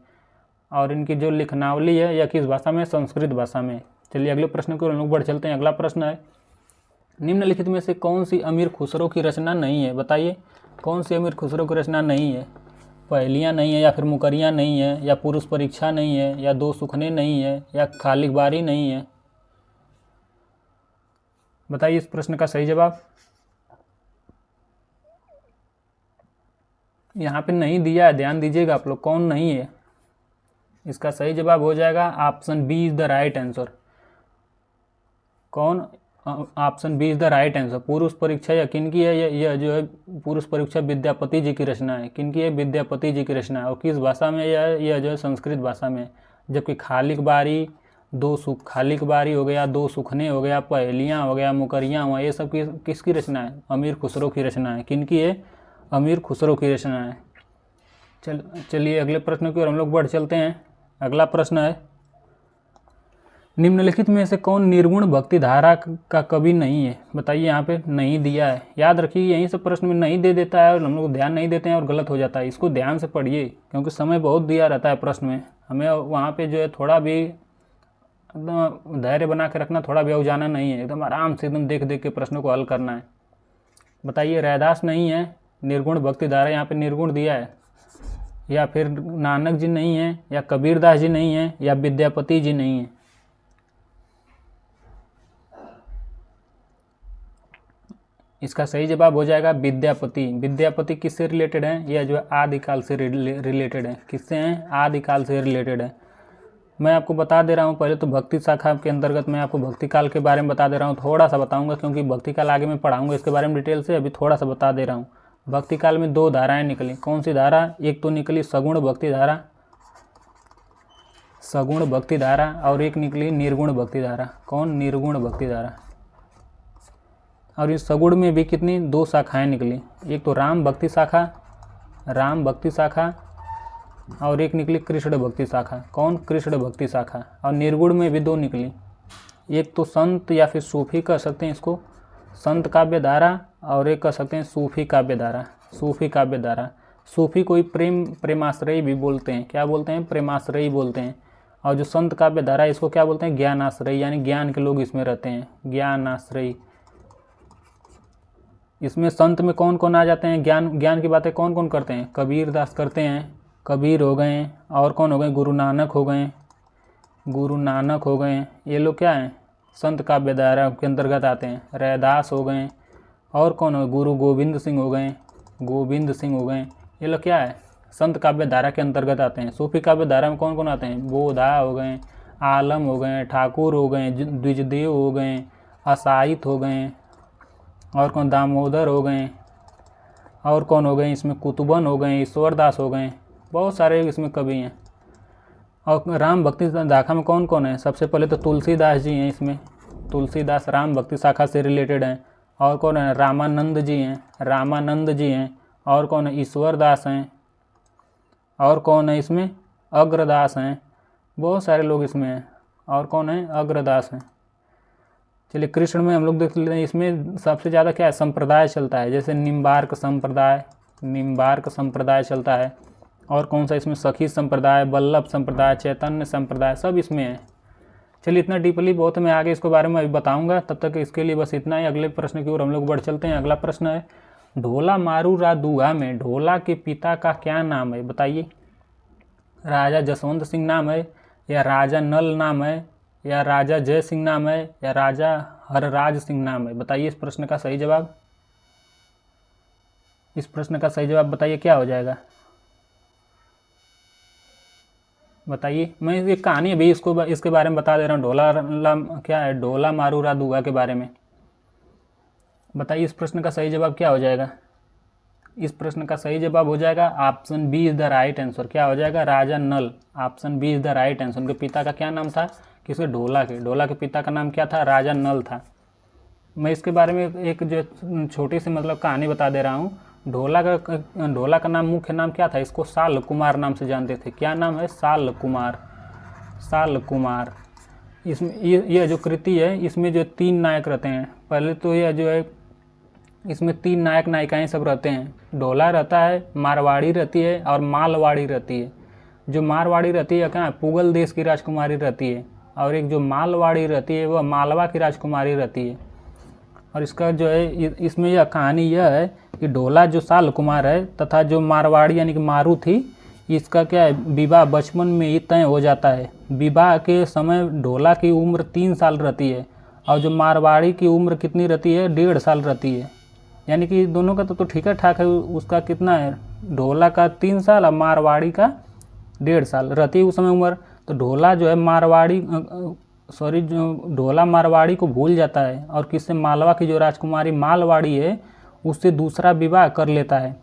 और इनकी जो लिखनावली है यह किस भाषा में? संस्कृत भाषा में। चलिए अगले प्रश्न को हम लोग बढ़ चलते हैं। अगला प्रश्न है, निम्नलिखित में से कौन सी अमीर खुसरो की रचना नहीं है? बताइए कौन सी अमीर खुसरो की रचना नहीं है? पहेलियाँ नहीं है, या फिर मुकरियाँ नहीं है, या पुरुष परीक्षा नहीं है, या दो सुखने नहीं है, या खालिक बारी नहीं है? बताइए इस प्रश्न का सही जवाब। यहाँ पे नहीं दिया है, ध्यान दीजिएगा आप लोग, कौन नहीं है। इसका सही जवाब हो जाएगा option B is the right answer. कौन? Option B is the right answer. पुरुष परीक्षा या किनकी है? यह जो है पुरुष परीक्षा विद्यापति जी की रचना है। किनकी है? विद्यापति जी की रचना है। और किस भाषा में? यह जो है संस्कृत भाषा में। जबकि खालिक बारी, खालिक बारी हो गया, दो सुखने हो गया, पहेलियाँ हो गया, मुकरियाँ हुआ, ये सब किसकी रचना है? अमीर खुसरो की रचना है। किनकी है? अमीर खुसरो की रचना है। चलिए अगले प्रश्न की ओर हम लोग बढ़ चलते हैं। अगला प्रश्न है, निम्नलिखित में से कौन निर्गुण भक्ति धारा का कवि नहीं है? बताइए, यहाँ पे नहीं दिया है। याद रखिए यहीं से प्रश्न में नहीं दे देता है और हम लोग ध्यान नहीं देते हैं और गलत हो जाता है। इसको ध्यान से पढ़िए क्योंकि समय बहुत दिया रहता है प्रश्न में। हमें वहाँ पे जो है थोड़ा भी एकदम धैर्य बना के रखना, थोड़ा भी अवजाना नहीं है, एकदम आराम से एकदम देख देख के प्रश्नों को हल करना है। बताइए, रैदास नहीं है, निर्गुण भक्ति धारा यहाँ पे निर्गुण दिया है, या फिर नानक जी नहीं है, या कबीरदास जी नहीं है, या विद्यापति जी नहीं है? इसका सही जवाब हो जाएगा विद्यापति। विद्यापति किससे रिलेटेड है? यह जो है आदिकाल से रिलेटेड है। किससे हैं? आदिकाल से रिलेटेड है। मैं आपको बता दे रहा हूँ, पहले तो भक्ति शाखा के अंतर्गत मैं आपको भक्ति काल के बारे में बता दे रहा हूँ। थोड़ा सा बताऊँगा क्योंकि भक्ति काल आगे मैं पढ़ाऊँगा इसके बारे में डिटेल से, अभी थोड़ा सा बता दे रहा हूँ। भक्ति काल में दो धाराएँ निकली। कौन सी धारा? एक तो निकली सगुण भक्ति धारा, सगुण भक्ति धारा, और एक निकली निर्गुण भक्ति धारा। कौन? निर्गुण भक्ति धारा। और इस सगुण में भी कितनी? दो शाखाएं निकली। एक तो राम भक्ति शाखा, राम भक्ति शाखा, और एक निकली कृष्ण भक्ति शाखा। कौन? कृष्ण भक्ति शाखा। और निर्गुण में भी दो निकली। एक तो संत या फिर सूफी कह सकते हैं इसको, संत काव्य धारा, और एक कह सकते हैं सूफी काव्य धारा। सूफी काव्य धारा, सूफी कोई प्रेमाश्रयी भी बोलते हैं। क्या बोलते हैं? प्रेमाश्रयी बोलते हैं। और जो संत काव्य धारा है इसको क्या बोलते हैं? ज्ञानाश्रयी, यानी ज्ञान के लोग इसमें रहते हैं, ज्ञानाश्रयी। इसमें संत में कौन कौन आ जाते हैं? ज्ञान की बातें कौन कौन करते हैं? कबीरदास करते हैं, कबीर हो गए, और कौन हो गए? गुरु नानक हो गए, गुरु नानक हो गए। ये लोग क्या हैं? संत काव्य धारा के अंतर्गत आते हैं। रैदास हो गए, और कौन हो? गुरु गोविंद सिंह हो गए, गोविंद सिंह हो गए। ये लोग क्या है? संत काव्य धारा के अंतर्गत आते हैं। सूफी काव्य धारा में कौन कौन आते हैं? बोधा हो गए, आलम हो गए, ठाकुर हो गए, द्विजदेव हो गए, असाहित हो गए, और कौन? दामोदर हो गए, और कौन हो गए? इसमें कुतुबन हो गए, ईश्वरदास हो गए, बहुत सारे इसमें कवि हैं। और राम भक्ति शाखा में कौन कौन है? सबसे पहले तो तुलसीदास जी हैं इसमें, तुलसीदास राम भक्ति शाखा से रिलेटेड हैं। और कौन है? रामानंद जी हैं, रामानंद जी हैं। और कौन है? ईश्वरदास हैं। और कौन है इसमें? अग्रदास हैं। बहुत सारे लोग इसमें हैं। और कौन है? अग्रदास हैं। चलिए कृष्ण में हम लोग देख लेते हैं। इसमें सबसे ज़्यादा क्या है? संप्रदाय चलता है, जैसे निम्बार्क संप्रदाय, निम्बार्क संप्रदाय चलता है। और कौन सा इसमें? सखी संप्रदाय, वल्लभ संप्रदाय, चैतन्य संप्रदाय, सब इसमें है। चलिए इतना डीपली बहुत मैं आगे इसके बारे में अभी बताऊंगा, तब तक इसके लिए बस इतना ही। अगले प्रश्न की ओर हम लोग बढ़ चलते हैं। अगला प्रश्न है, ढोला मारू रा दूंगा में ढोला के पिता का क्या नाम है? बताइए, राजा जसवंत सिंह नाम है, या राजा नल नाम है, या राजा जय सिंह नाम है, या राजा हरराज सिंह नाम है? बताइए इस प्रश्न का सही जवाब। इस प्रश्न का सही जवाब बताइए, क्या हो जाएगा? बताइए। मैं एक कहानी अभी इसके बारे में बता दे रहा हूँ। ढोला क्या है? ढोला मारू रा दूंगा के बारे में। बताइए इस प्रश्न का सही जवाब क्या हो जाएगा? इस प्रश्न का सही जवाब हो जाएगा option B is the right answer. क्या हो जाएगा? Raja Nal. Option B is the right answer. उनके पिता का क्या नाम था? किसके? ढोला के पिता का नाम क्या था? राजा नल था। मैं इसके बारे में एक जो छोटी सी मतलब कहानी बता दे रहा हूँ। ढोला का नाम, मुख्य नाम क्या था? इसको साल कुमार नाम से जानते थे। क्या नाम है? साल कुमार, साल कुमार। इसमें यह जो कृति है इसमें जो तीन नायक रहते हैं। पहले तो यह जो है इसमें तीन नायक नायिकाएं सब रहते हैं। ढोला रहता है, मारवाड़ी रहती है, और मालवाड़ी रहती है। जो मारवाड़ी रहती है क्या? पुगल देश की राजकुमारी रहती है। और एक जो मालवाड़ी रहती है वह मालवा की राजकुमारी रहती है। और इसका जो है इसमें यह कहानी यह है कि ढोला जो साल कुमार है तथा जो मारवाड़ी यानी कि मारू थी, इसका क्या है विवाह बचपन में ही तय हो जाता है। विवाह के समय ढोला की उम्र 3 साल रहती है और जो मारवाड़ी की उम्र कितनी रहती है, 1.5 साल रहती है। यानी कि दोनों का तो ठीक ठाक है। उसका कितना है, ढोला का 3 साल और मारवाड़ी का 1.5 साल रहती है उस समय उम्र। तो ढोला जो है ढोला मारवाड़ी को भूल जाता है और किससे, मालवा की जो राजकुमारी मालवाड़ी है उससे दूसरा विवाह कर लेता है।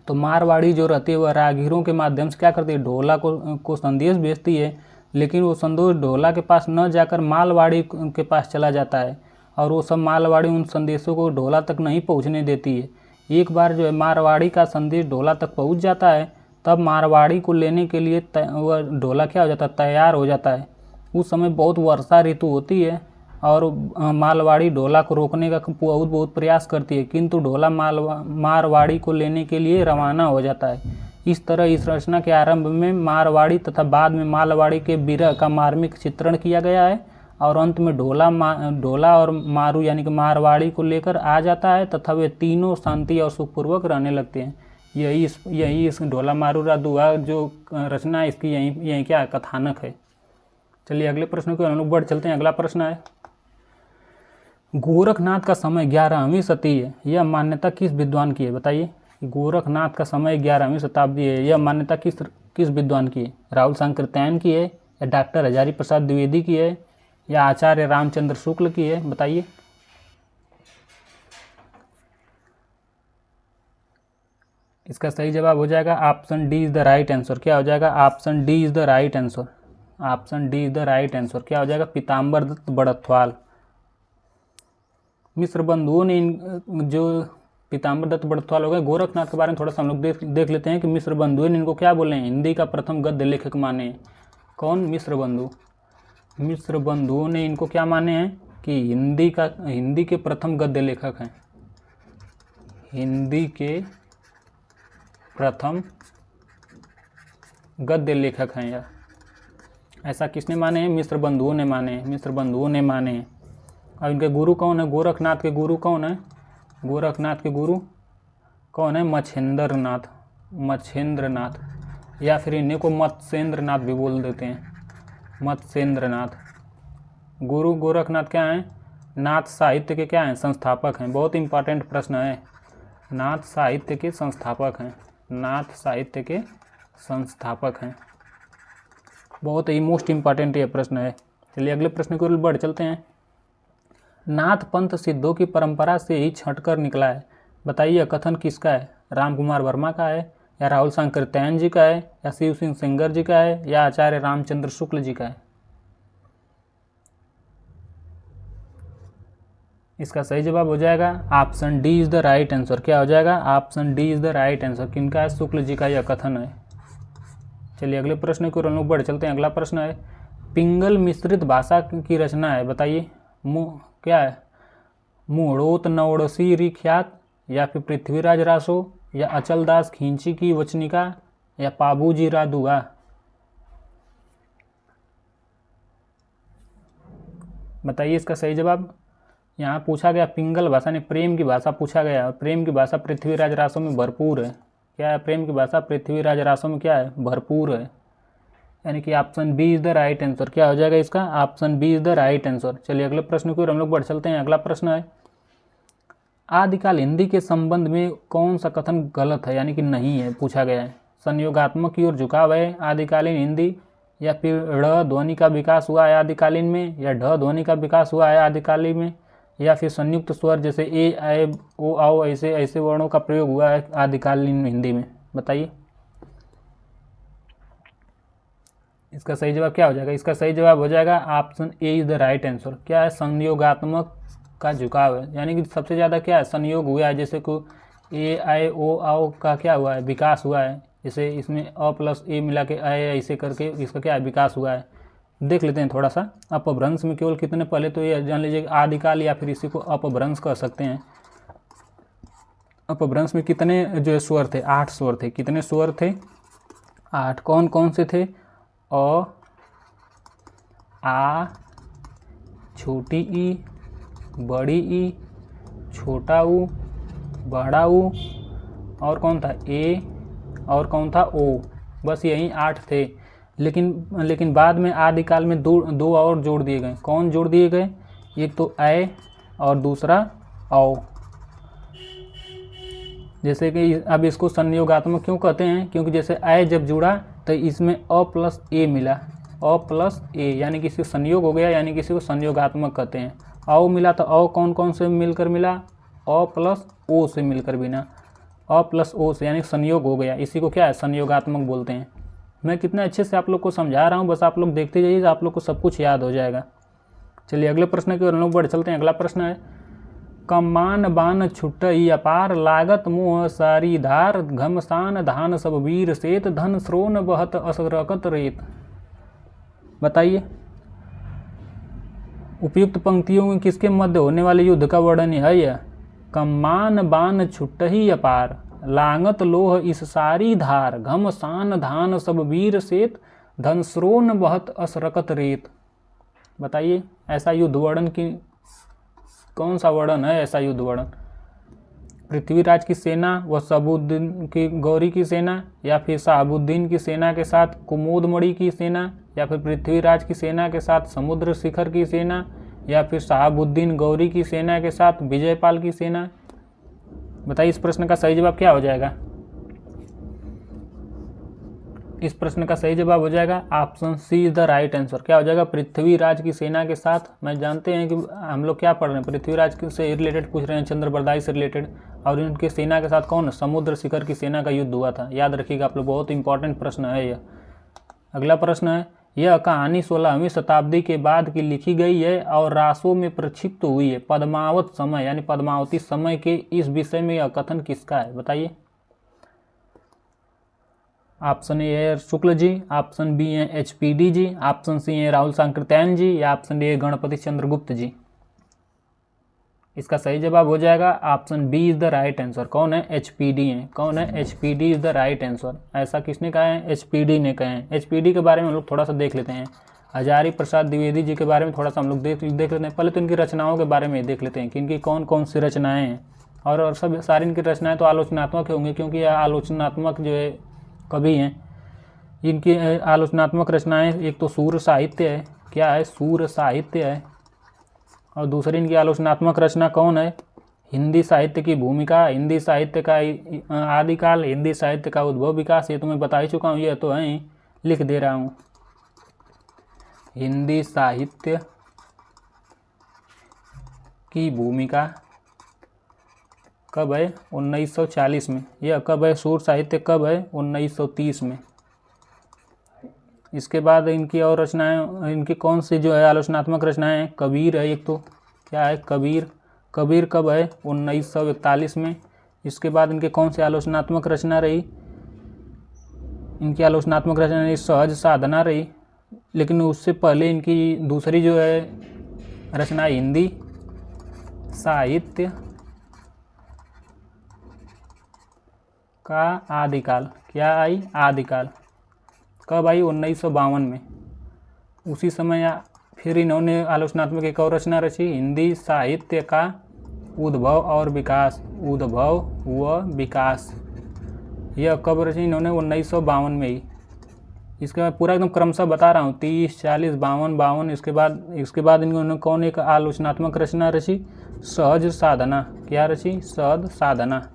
तो मारवाड़ी जो रहती है वह राहगीरों के माध्यम से क्या करती है, ढोला को संदेश भेजती है, लेकिन वो संदेश ढोला के पास न जाकर मालवाड़ी के पास चला जाता है और वो सब मालवाड़ी उन संदेशों को ढोला तक नहीं पहुंचने देती है। एक बार जो है मारवाड़ी का संदेश ढोला तक पहुंच जाता है, तब मारवाड़ी को लेने के लिए वह ढोला क्या हो जाता है, तैयार हो जाता है। उस समय बहुत वर्षा ऋतु होती है और मारवाड़ी ढोला को रोकने का बहुत प्रयास करती है, किंतु ढोला मारवाड़ी को लेने के लिए रवाना हो जाता है। इस तरह इस रचना के आरंभ में मारवाड़ी तथा बाद में मालवाड़ी के विरह का मार्मिक चित्रण किया गया है और अंत में ढोला और मारू यानी कि मारवाड़ी को लेकर आ जाता है तथा वे तीनों शांति और सुखपूर्वक रहने लगते हैं। यही इस ढोला मारू रादुआ जो रचना है इसकी यही क्या कथानक है। चलिए अगले प्रश्न को हम लोग बढ़ चलते हैं। अगला प्रश्न है, गोरखनाथ का समय 11वीं सदी है, यह मान्यता किस विद्वान की है? बताइए, गोरखनाथ का समय 11वीं शताब्दी है, यह मान्यता किस विद्वान की है? राहुल सांकृत्यायन की है या डॉक्टर हजारी प्रसाद द्विवेदी की है या आचार्य रामचंद्र शुक्ल की है? बताइए। इसका सही जवाब हो जाएगा option D is the right answer. क्या हो जाएगा? Option D is the right answer. Option D is the right answer. क्या हो जाएगा? पीताम्बर दत्त बड़थवाल। मिश्र बंधुओं ने जो पीताम्बर दत्त बड़थवाल हो गए, गोरखनाथ के बारे में थोड़ा सा हम लोग देख लेते हैं कि मिश्र बंधुओं ने इनको क्या बोले हैं, हिंदी का प्रथम गद्य लेखक माने। कौन? मिश्र बंधु। मिश्र बंधुओं ने इनको क्या माने हैं कि हिंदी के प्रथम गद्य लेखक हैं। हिंदी के प्रथम गद्य लेखक हैं या ऐसा किसने माने हैं? मिश्र बंधुओं ने माने हैं। मिश्र बंधुओं ने माने हैं। और इनके गुरु कौन है? गोरखनाथ के गुरु कौन है? गोरखनाथ के गुरु कौन है? मच्छेंद्रनाथ। मच्छेंद्रनाथ या फिर इन्हें को मत्स्येंद्रनाथ भी बोल देते हैं। मत्स्येंद्रनाथ। गुरु गोरखनाथ क्या हैं? नाथ साहित्य के क्या हैं? संस्थापक हैं। बहुत इंपॉर्टेंट प्रश्न है। नाथ साहित्य के संस्थापक हैं। नाथ साहित्य के संस्थापक हैं। बहुत ही मोस्ट इम्पॉर्टेंट ये प्रश्न है। चलिए अगले प्रश्न की ओर बढ़ चलते हैं। नाथ पंथ सिद्धों की परंपरा से ही छंटकर निकला है, बताइए कथन किसका है? राम कुमार वर्मा का है या राहुल सांकृत्यायन जी का है या शिव सिंह सेंगर जी का है या आचार्य रामचंद्र शुक्ल जी का है? इसका सही जवाब हो जाएगा option D is the right answer. क्या हो जाएगा? Option D is the right answer. किनका है? शुक्ल जी का यह कथन है। चलिए अगले प्रश्न की ओर हम लोग बढ़ चलते हैं। अगला प्रश्न है, पिंगल मिश्रित भाषा की रचना है, बताइए। क्या है? मुहड़ोत नवड़सी रिख्यात या फिर पृथ्वीराज रासो या अचलदास खींची की वचनिका या पाबूजी रादुआ? बताइए इसका सही जवाब। यहाँ पूछा गया पिंगल भाषा ने प्रेम की भाषा पूछा गया और प्रेम की भाषा पृथ्वीराज रासो में भरपूर है। क्या है? प्रेम की भाषा पृथ्वीराज रासो में क्या है? भरपूर है। यानी कि option B is the right answer. क्या हो जाएगा इसका? Option B is the right answer. चलिए अगले प्रश्न की ओर हम लोग बढ़ चलते हैं। अगला प्रश्न है, आदिकाल हिंदी के संबंध में कौन सा कथन गलत है यानी कि नहीं है? पूछा गया है। संयोगात्मक की ओर झुकाव है आदिकालीन हिंदी या फिर ढ़ ध्वनि का विकास हुआ है आदिकालीन में या ढ ध्वनि का विकास हुआ है आदिकालीन में या फिर संयुक्त स्वर जैसे ए ऐ ओ आओ ऐसे वर्णों का प्रयोग हुआ है आदिकालीन हिंदी में? बताइए इसका सही जवाब क्या हो जाएगा? इसका सही जवाब हो जाएगा option A is the right answer. क्या है? संयोगात्मक का झुकाव है, यानी कि सबसे ज़्यादा क्या है? संयोग हुआ है। जैसे को ए आई ओ आओ का क्या हुआ है? विकास हुआ है। जैसे इसमें अ प्लस ए मिला के ऐसे करके इसका क्या है? विकास हुआ है। देख लेते हैं थोड़ा सा। अपभ्रंश में केवल कितने? पहले तो ये जान लीजिए आदिकाल या फिर इसी को अपभ्रंश कह सकते हैं। अपभ्रंश में कितने जो स्वर थे? 8 स्वर थे। कितने स्वर थे? 8। कौन कौन से थे? अ, आ, छोटी ई, बड़ी ई, छोटा ऊ, बड़ा ऊ, और कौन था ए, और कौन था ओ। बस यही 8 थे। लेकिन बाद में आदिकाल में दो और जोड़ दिए गए। कौन जोड़ दिए गए? एक तो ए और दूसरा औ। जैसे कि अब इसको संयोगात्मक क्यों कहते हैं? क्योंकि जैसे ए जब जुड़ा तो इसमें अ प्लस ए मिला, अ प्लस ए, यानी किसी को संयोग हो गया, यानी किसी को संयोगात्मक कहते हैं। औ मिला तो औ कौन कौन से मिलकर मिला? अ प्लस ओ से मिलकर बिना, अ प्लस ओ से, यानी संयोग हो गया। इसी को क्या है? संयोगात्मक बोलते हैं। मैं कितने अच्छे से आप लोग को समझा रहा हूँ, बस आप लोग देखते जाइए, आप लोग को सब कुछ याद हो जाएगा। चलिए अगले प्रश्न की ओर हम लोग बढ़ चलते हैं। अगला प्रश्न है, कमान बान छुटई अपार, लागत मोह सारी धार, घमसान धान सब वीर सेत, धन श्रोण बहत असरकत रेत। बताइए उपयुक्त पंक्तियों में किसके मध्य होने वाले युद्ध का वर्णन है? यह कमान बान छुटही अपार, लागत लोह इस सारी धार, घमसान धान सब वीर सेत, धन श्रोण बहत असरकत रेत। बताइए ऐसा युद्ध वर्णन की कौन सा वर्णन है? ऐसा युद्ध वर्णन पृथ्वीराज की सेना व शहाबुद्दीन की गौरी की सेना, या फिर शहाबुद्दीन की सेना के साथ कुमुदमणि की सेना, या फिर पृथ्वीराज की सेना के साथ समुद्र शिखर की सेना, या फिर शहाबुद्दीन गौरी की सेना के साथ विजयपाल की सेना। बताइए इस प्रश्न का सही जवाब क्या हो जाएगा? इस प्रश्न का सही जवाब हो जाएगा option C is the right answer. क्या हो जाएगा? पृथ्वीराज की सेना के साथ। मैं जानते हैं कि हम लोग क्या पढ़ रहे हैं, पृथ्वीराज से रिलेटेड पूछ रहे हैं, चंद्रबरदाई से रिलेटेड, और उनकी सेना के साथ कौन? समुद्र शिखर की सेना का युद्ध हुआ था। याद रखिएगा आप लोग, बहुत इंपॉर्टेंट प्रश्न है यह। अगला प्रश्न है, यह कहानी 16वीं शताब्दी के बाद की लिखी गई है और रासों में प्रक्षिप्त हुई है। पद्मावत समय यानी पद्मावती समय के इस विषय में यह कथन किसका है? बताइए। ऑप्शन ए है शुक्ल जी, ऑप्शन बी है HPD जी, ऑप्शन सी है राहुल सांकृत्यायन जी, या ऑप्शन डी है गणपति चंद्रगुप्त जी। इसका सही जवाब हो जाएगा option B is the right answer. कौन है? HPD है। कौन है? HPD is the right answer. ऐसा किसने कहा है? HPD ने कहा है। HPD के बारे में हम लोग थोड़ा सा देख लेते हैं। हजारी प्रसाद द्विवेदी जी के बारे में थोड़ा सा हम लोग देख लेते हैं। पहले तो इनकी रचनाओं के बारे में देख लेते हैं कि इनकी कौन कौन सी रचनाएं हैं, और सब सारी इनकी रचनाएं तो आलोचनात्मक होंगी, क्योंकि यह आलोचनात्मक जो है कवि हैं। इनकी आलोचनात्मक रचनाएं एक तो सूर साहित्य है। क्या है? सूर साहित्य है। और दूसरी इनकी आलोचनात्मक रचना कौन है? हिंदी साहित्य की भूमिका, हिंदी साहित्य का आदिकाल, हिंदी साहित्य का उद्भव विकास। ये तो मैं बता ही चुका हूँ, ये तो है, लिख दे रहा हूँ। हिंदी साहित्य की भूमिका कब है? 1940 में। यह कब है? सूर साहित्य कब है? 1930 में। इसके बाद इनकी और रचनाएं, इनकी कौन सी जो है आलोचनात्मक रचनाएं हैं? कबीर है एक तो। क्या है? कबीर। कबीर कब है? 1941 में। इसके बाद इनके कौन सी आलोचनात्मक रचना रही? इनकी आलोचनात्मक रचना सहज साधना रही। लेकिन उससे पहले इनकी दूसरी जो है रचना हिंदी साहित्य का आदिकाल। क्या आई? आदिकाल। कब आई? 1952 में। उसी समय फिर इन्होंने आलोचनात्मक एक और रचना रची, हिंदी साहित्य का उद्भव और विकास। उद्भव व विकास। यह कब रची इन्होंने? 1952 में ही। इसके बाद पूरा एकदम क्रमशः बता रहा हूँ, 30, 40, 52। इसके बाद इन्होंने कौन एक आलोचनात्मक रचना रची? सहज साधना। क्या रची? सहज साधना।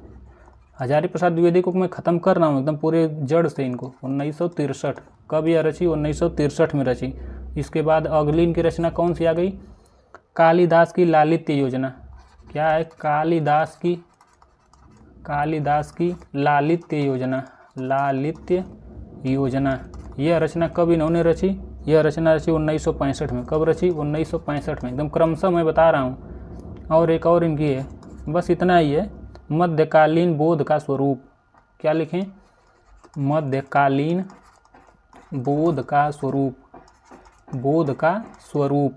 हजारी प्रसाद द्विवेदी को मैं ख़त्म कर रहा हूँ एकदम पूरे जड़ से इनको। 1963। कब यह रची? 1963 में रची। इसके बाद अगली इनकी रचना कौन सी आ गई? कालिदास की लालित्य योजना। क्या है? कालिदास की लालित्य योजना। लालित्य योजना। यह रचना कब इन्होंने रची? यह रचना रची 1965 में। कब रची? 1965 में। एकदम क्रमशः मैं बता रहा हूँ। और एक और इनकी है, बस इतना ही है, मध्यकालीन बोध का स्वरूप। क्या लिखें? मध्यकालीन बोध का स्वरूप। बोध का स्वरूप।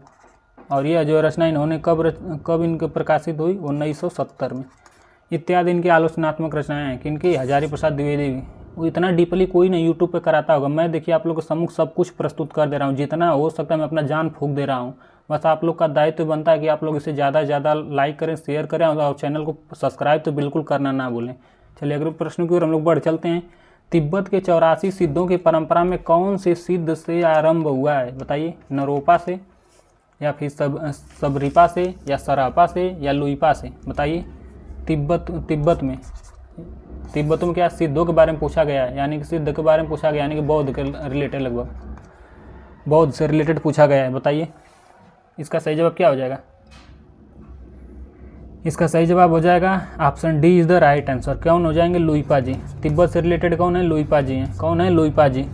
और यह जो रचना इन्होंने कब इनके प्रकाशित हुई? 1970 में। इत्यादि इनकी आलोचनात्मक रचनाएं हैं। किनकी? हजारी प्रसाद द्विवेदी की। वो इतना डीपली कोई नहीं यूट्यूब पे कराता होगा। मैं देखिए आप लोग के सम्मुख सब कुछ प्रस्तुत कर दे रहा हूँ, जितना हो सकता है मैं अपना जान फूंक दे रहा हूँ। बस आप लोग का दायित्व बनता है कि आप लोग इसे ज़्यादा से ज़्यादा लाइक करें, शेयर करें और चैनल को सब्सक्राइब तो बिल्कुल करना ना भूलें। चलिए अगले प्रश्न की ओर हम लोग बढ़ चलते हैं। तिब्बत के 84 सिद्धों की परंपरा में कौन से सिद्ध से आरंभ हुआ है? बताइए, नरोपा से या फिर सबरिपा से या सरापा से या लुइपा से? बताइए। तिब्बत में क्या सिद्धों के बारे में पूछा गया है, यानी कि सिद्ध के बारे में पूछा गया, यानी कि बौद्ध के रिलेटेड, लगभग बौद्ध से रिलेटेड पूछा गया है। बताइए इसका सही जवाब क्या हो जाएगा? इसका सही जवाब हो जाएगा option D is the right answer. कौन हो जाएंगे? लुइपा जी। तिब्बत से रिलेटेड कौन है? लुइपा जी हैं। कौन है? लुइपा जी।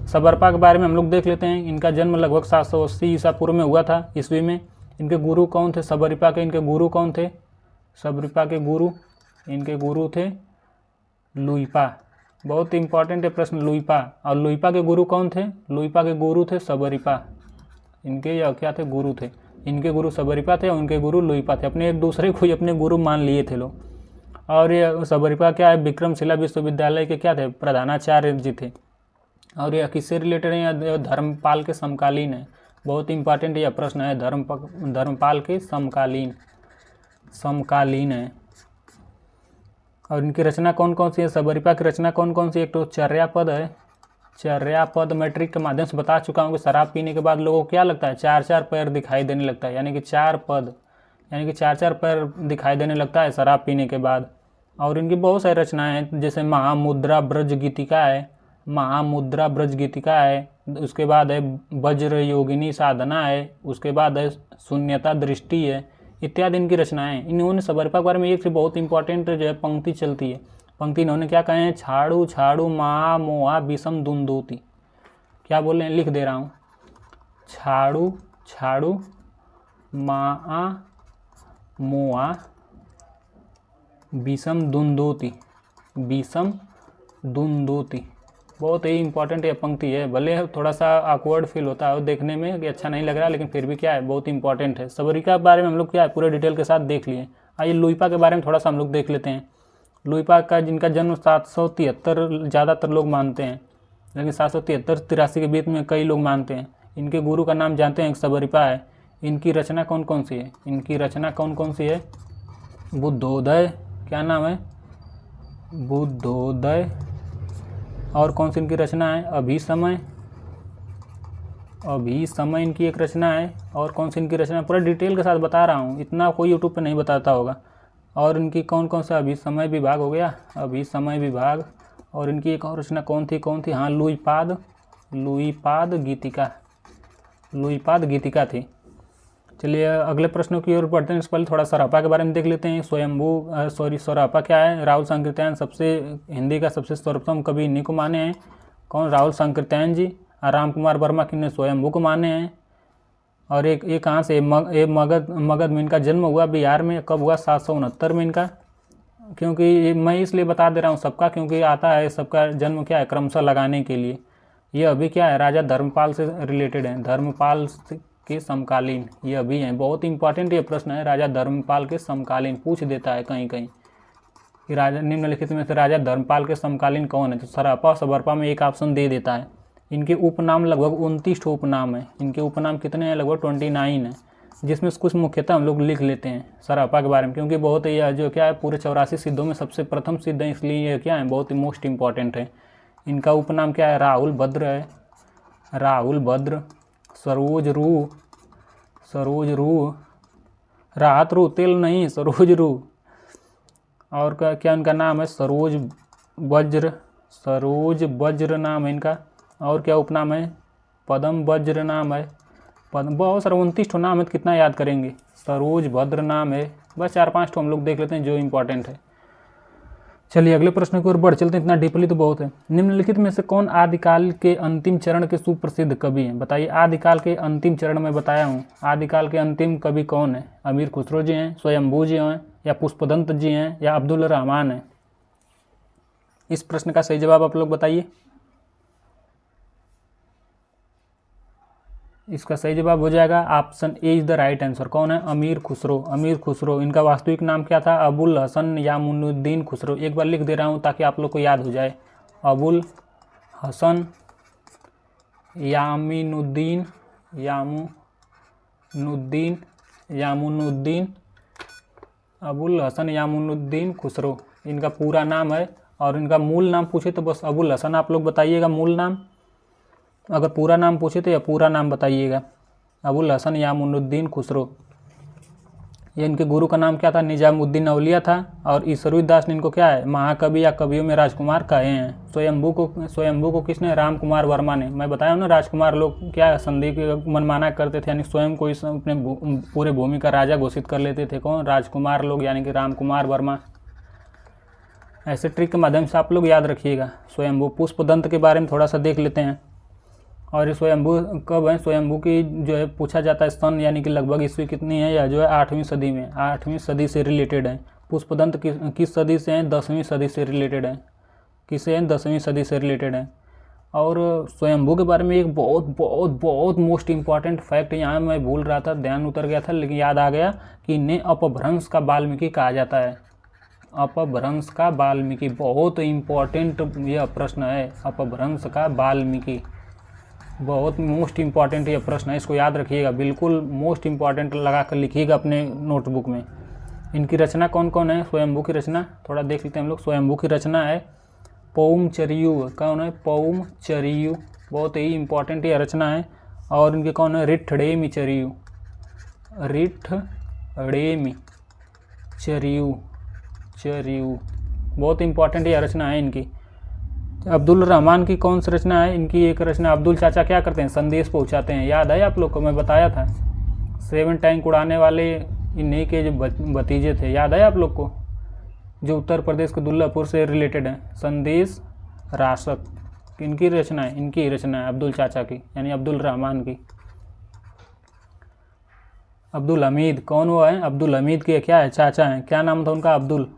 सबरपा के बारे में हम लोग देख लेते हैं। इनका जन्म लगभग 780 ईसा पूर्व में हुआ था, ईस्वी में। इनके गुरु कौन थे? सबरिपा के इनके गुरु कौन थे? सबरिपा के गुरु, इनके गुरु थे लुइपा। बहुत इंपॉर्टेंट है प्रश्न, लुइपा। और लुइपा के गुरु कौन थे? लुइपा के गुरु थे सबरिपा। इनके या क्या थे? गुरु थे। इनके गुरु सबरिपा थे और उनके गुरु लुइपा थे। अपने एक दूसरे को ही अपने गुरु मान लिए थे लोग। और ये सबरिपा क्या है? विक्रमशिला विश्वविद्यालय के क्या थे? प्रधानाचार्य जी थे। और यह किससे रिलेटेड है? यह धर्मपाल के समकालीन है। बहुत इंपॉर्टेंट यह प्रश्न है, धर्मपाल के समकालीन है। और इनकी रचना कौन कौन सी है? सबरिपा की रचना कौन कौन सी? एक तो चर्यापद है। चर्यापद मैट्रिक के माध्यम से बता चुका हूँ कि शराब पीने के बाद लोगों को क्या लगता है? 4-4 पैर दिखाई देने लगता है, यानी कि 4 पद, यानी कि 4-4 पैर दिखाई देने लगता है शराब पीने के बाद। और इनकी बहुत सारी रचनाएं हैं, जैसे महामुद्रा ब्रज गीतिका है, महामुद्रा ब्रज गीतिका है। उसके बाद है वज्र योगिनी साधना है। उसके बाद है शून्यता दृष्टि है, इत्यादि इनकी रचनाएं। इन्होंने सबरिपा के बारे में एक से बहुत इंपॉर्टेंट जो है पंक्ति चलती है। पंक्ति इन्होंने क्या कहे हैं? छाड़ू छाड़ू मा मोआ विषम दुंदोती। क्या बोल रहे हैं? लिख दे रहा हूँ। छाड़ू छाड़ू मा मोआ विषम दुंदोती, विषम दुंदोती। बहुत ही इंपॉर्टेंट ये पंक्ति है। भले थोड़ा सा ऑकवर्ड फील होता है देखने में कि अच्छा नहीं लग रहा, लेकिन फिर भी क्या है, बहुत इंपॉर्टेंट है। सबरिपा के बारे में हम लोग क्या है पूरे डिटेल के साथ देख लिए। आइए लुइपा के बारे में थोड़ा सा हम लोग देख लेते हैं। लुइपा का जिनका जन्म 773 ज़्यादातर लोग मानते हैं, लेकिन 773-83 के बीच में कई लोग मानते हैं। इनके गुरु का नाम जानते हैं? सबरिपा है। इनकी रचना कौन कौन सी है? इनकी रचना कौन कौन सी है? बुद्धोदय, क्या नाम है? बुद्धोदय। और कौन सी इनकी रचना है? अभिसमय, अभिसमय इनकी एक रचना है। और कौन सी इनकी रचना? पूरा डिटेल के साथ बता रहा हूँ, इतना कोई यूट्यूब पे नहीं बताता होगा। और इनकी कौन कौन सा? अभिसमय विभाग हो गया, अभिसमय विभाग। और इनकी एक और रचना कौन थी? हाँ, लुइपाद गीतिका, लुइपाद गीतिका थी। चलिए अगले प्रश्नों की ओर बढ़ते हैं। इससे पहले थोड़ा सरापा के बारे में देख लेते हैं। सरापा क्या है? राहुल सांकृत्यायन सबसे हिंदी का सबसे सर्वोत्तम कवि इन्हीं को माने हैं। कौन? राहुल सांकृत्यायन जी। और राम कुमार वर्मा किन्ने स्वयंभू को माने हैं। और एक कहाँ से? मगध में इनका जन्म हुआ, बिहार में। कब हुआ? 769 में इनका। क्योंकि मैं इसलिए बता दे रहा हूँ सबका, क्योंकि आता है सबका जन्म क्या है क्रमशः लगाने के लिए। ये अभी क्या है? राजा धर्मपाल से रिलेटेड है, धर्मपाल के समकालीन ये अभी हैं। बहुत इंपॉर्टेंट ये प्रश्न है, राजा धर्मपाल के समकालीन पूछ देता है कहीं कहीं कि राजा निम्नलिखित में से राजा धर्मपाल के समकालीन कौन है? तो सरापा और सबरपा में एक ऑप्शन दे देता है। इनके उपनाम लगभग 29 उपनाम है। इनके उपनाम कितने हैं? लगभग 29 है, जिसमें कुछ मुख्यतः हम लोग लिख लेते हैं सरापा के बारे में, क्योंकि बहुत ही जो क्या है पूरे 84 सिद्धों में सबसे प्रथम सिद्ध है, इसलिए ये क्या है बहुत ही मोस्ट इंपॉर्टेंट है। इनका उपनाम क्या है? राहुल भद्र है, राहुल भद्र। सरोज रू, राहत रू, तेल नहीं, सरोज रू। और क्या इनका नाम है? सरोज वज्र नाम है इनका। और क्या उपनाम है? पदम वज्र नाम है। बहुत सारा 29 नाम है, तो कितना याद करेंगे? सरोज भद्र नाम है। बस 4-5 हम लोग देख लेते हैं जो इंपॉर्टेंट है। चलिए अगले प्रश्न की ओर बढ़ चलते हैं, इतना डीपली तो बहुत है। निम्नलिखित में से कौन आदिकाल के अंतिम चरण के सुप्रसिद्ध कवि हैं? बताइए। आदिकाल के अंतिम चरण में बताया हूँ, आदिकाल के अंतिम कवि कौन है? अमीर खुसरो जी हैं, स्वयंभू जी हैं, या पुष्पदंत जी हैं, या अब्दुल रहमान हैं? इस प्रश्न का सही जवाब आप लोग बताइए। इसका सही जवाब हो जाएगा option A is the right answer. कौन है? अमीर खुसरो। अमीर खुसरो। इनका वास्तविक नाम क्या था? अबुल हसन यामुनुद्दीन खुसरो। एक बार लिख दे रहा हूँ ताकि आप लोग को याद हो जाए। अबुल हसन यामुनुद्दीन यामुनुद्दीन यामुनुद्दीन अबुल हसन यामुनुद्दीन खुसरो इनका पूरा नाम है। और इनका मूल नाम पूछे तो बस अबुल हसन आप लोग बताइएगा मूल नाम। अगर पूरा नाम पूछे तो या पूरा नाम बताइएगा। अबुल हसन यामुनुद्दीन खुसरो। ये इनके गुरु का नाम क्या था? निजामुद्दीन औलिया था। और ईश्वरी दास ने इनको क्या है? महाकवि या कवियों में राजकुमार कहे हैं। स्वयंभू को किसने? राम कुमार वर्मा ने। मैं बताया हूँ ना, राजकुमार लोग क्या संधि मनमाना करते थे, यानी स्वयं को अपने पूरे भूमि का राजा घोषित कर लेते थे। कौन? राजकुमार लोग, यानी कि राम कुमार वर्मा। ऐसे ट्रिक के माध्यम से आप लोग याद रखिएगा। स्वयंभू पुष्पदंत के बारे में थोड़ा सा देख लेते हैं। और स्वयंभू कब है? स्वयंभू की जो है पूछा जाता है सन, यानी कि लगभग ईस्वी कितनी है? या जो है 8वीं सदी में, 8वीं सदी से रिलेटेड है। पुष्पदंत किस सदी से हैं? 10वीं सदी से रिलेटेड है। किससे हैं? 10वीं सदी से रिलेटेड है। और स्वयंभू के बारे में एक बहुत बहुत बहुत मोस्ट इम्पॉर्टेंट फैक्ट यहाँ मैं भूल रहा था, ध्यान उतर गया था, लेकिन याद आ गया कि इन्हें अपभ्रंश का वाल्मीकि कहा जाता है। अपभ्रंश का वाल्मीकि, बहुत इम्पॉर्टेंट यह प्रश्न है। अपभ्रंश का वाल्मीकि बहुत मोस्ट इम्पॉर्टेंट ये प्रश्न है, इसको याद रखिएगा, बिल्कुल मोस्ट इम्पॉर्टेंट लगा कर लिखिएगा अपने नोटबुक में। इनकी रचना कौन कौन है? स्वयंभू की रचना थोड़ा देख लेते हैं हम लोग। स्वयंभू की रचना है पौमचरियु। कौन है? पौमचरियु, बहुत ही इम्पॉर्टेंट ये रचना है। और इनके कौन है? रिठड़ेमिचरियु। रिठड़ेमिचरियु बहुत इंपॉर्टेंट ये रचना है इनकी। अब्दुल रहमान की कौन सी रचना है? इनकी एक रचना, अब्दुल चाचा क्या करते हैं? संदेश पहुंचाते हैं। याद है आप लोग को? मैं बताया था 7 टैंक उड़ाने वाले इन्हीं के जो भतीजे थे। याद है आप लोग को? जो उत्तर प्रदेश के दुल्लापुर से रिलेटेड है। संदेश रासक इनकी रचना है। इनकी रचना है अब्दुल चाचा की, यानी अब्दुल रहमान की। अब्दुल हमीद कौन हुआ है? अब्दुल हमीद के क्या है? चाचा हैं। क्या नाम था उनका? अब्दुल।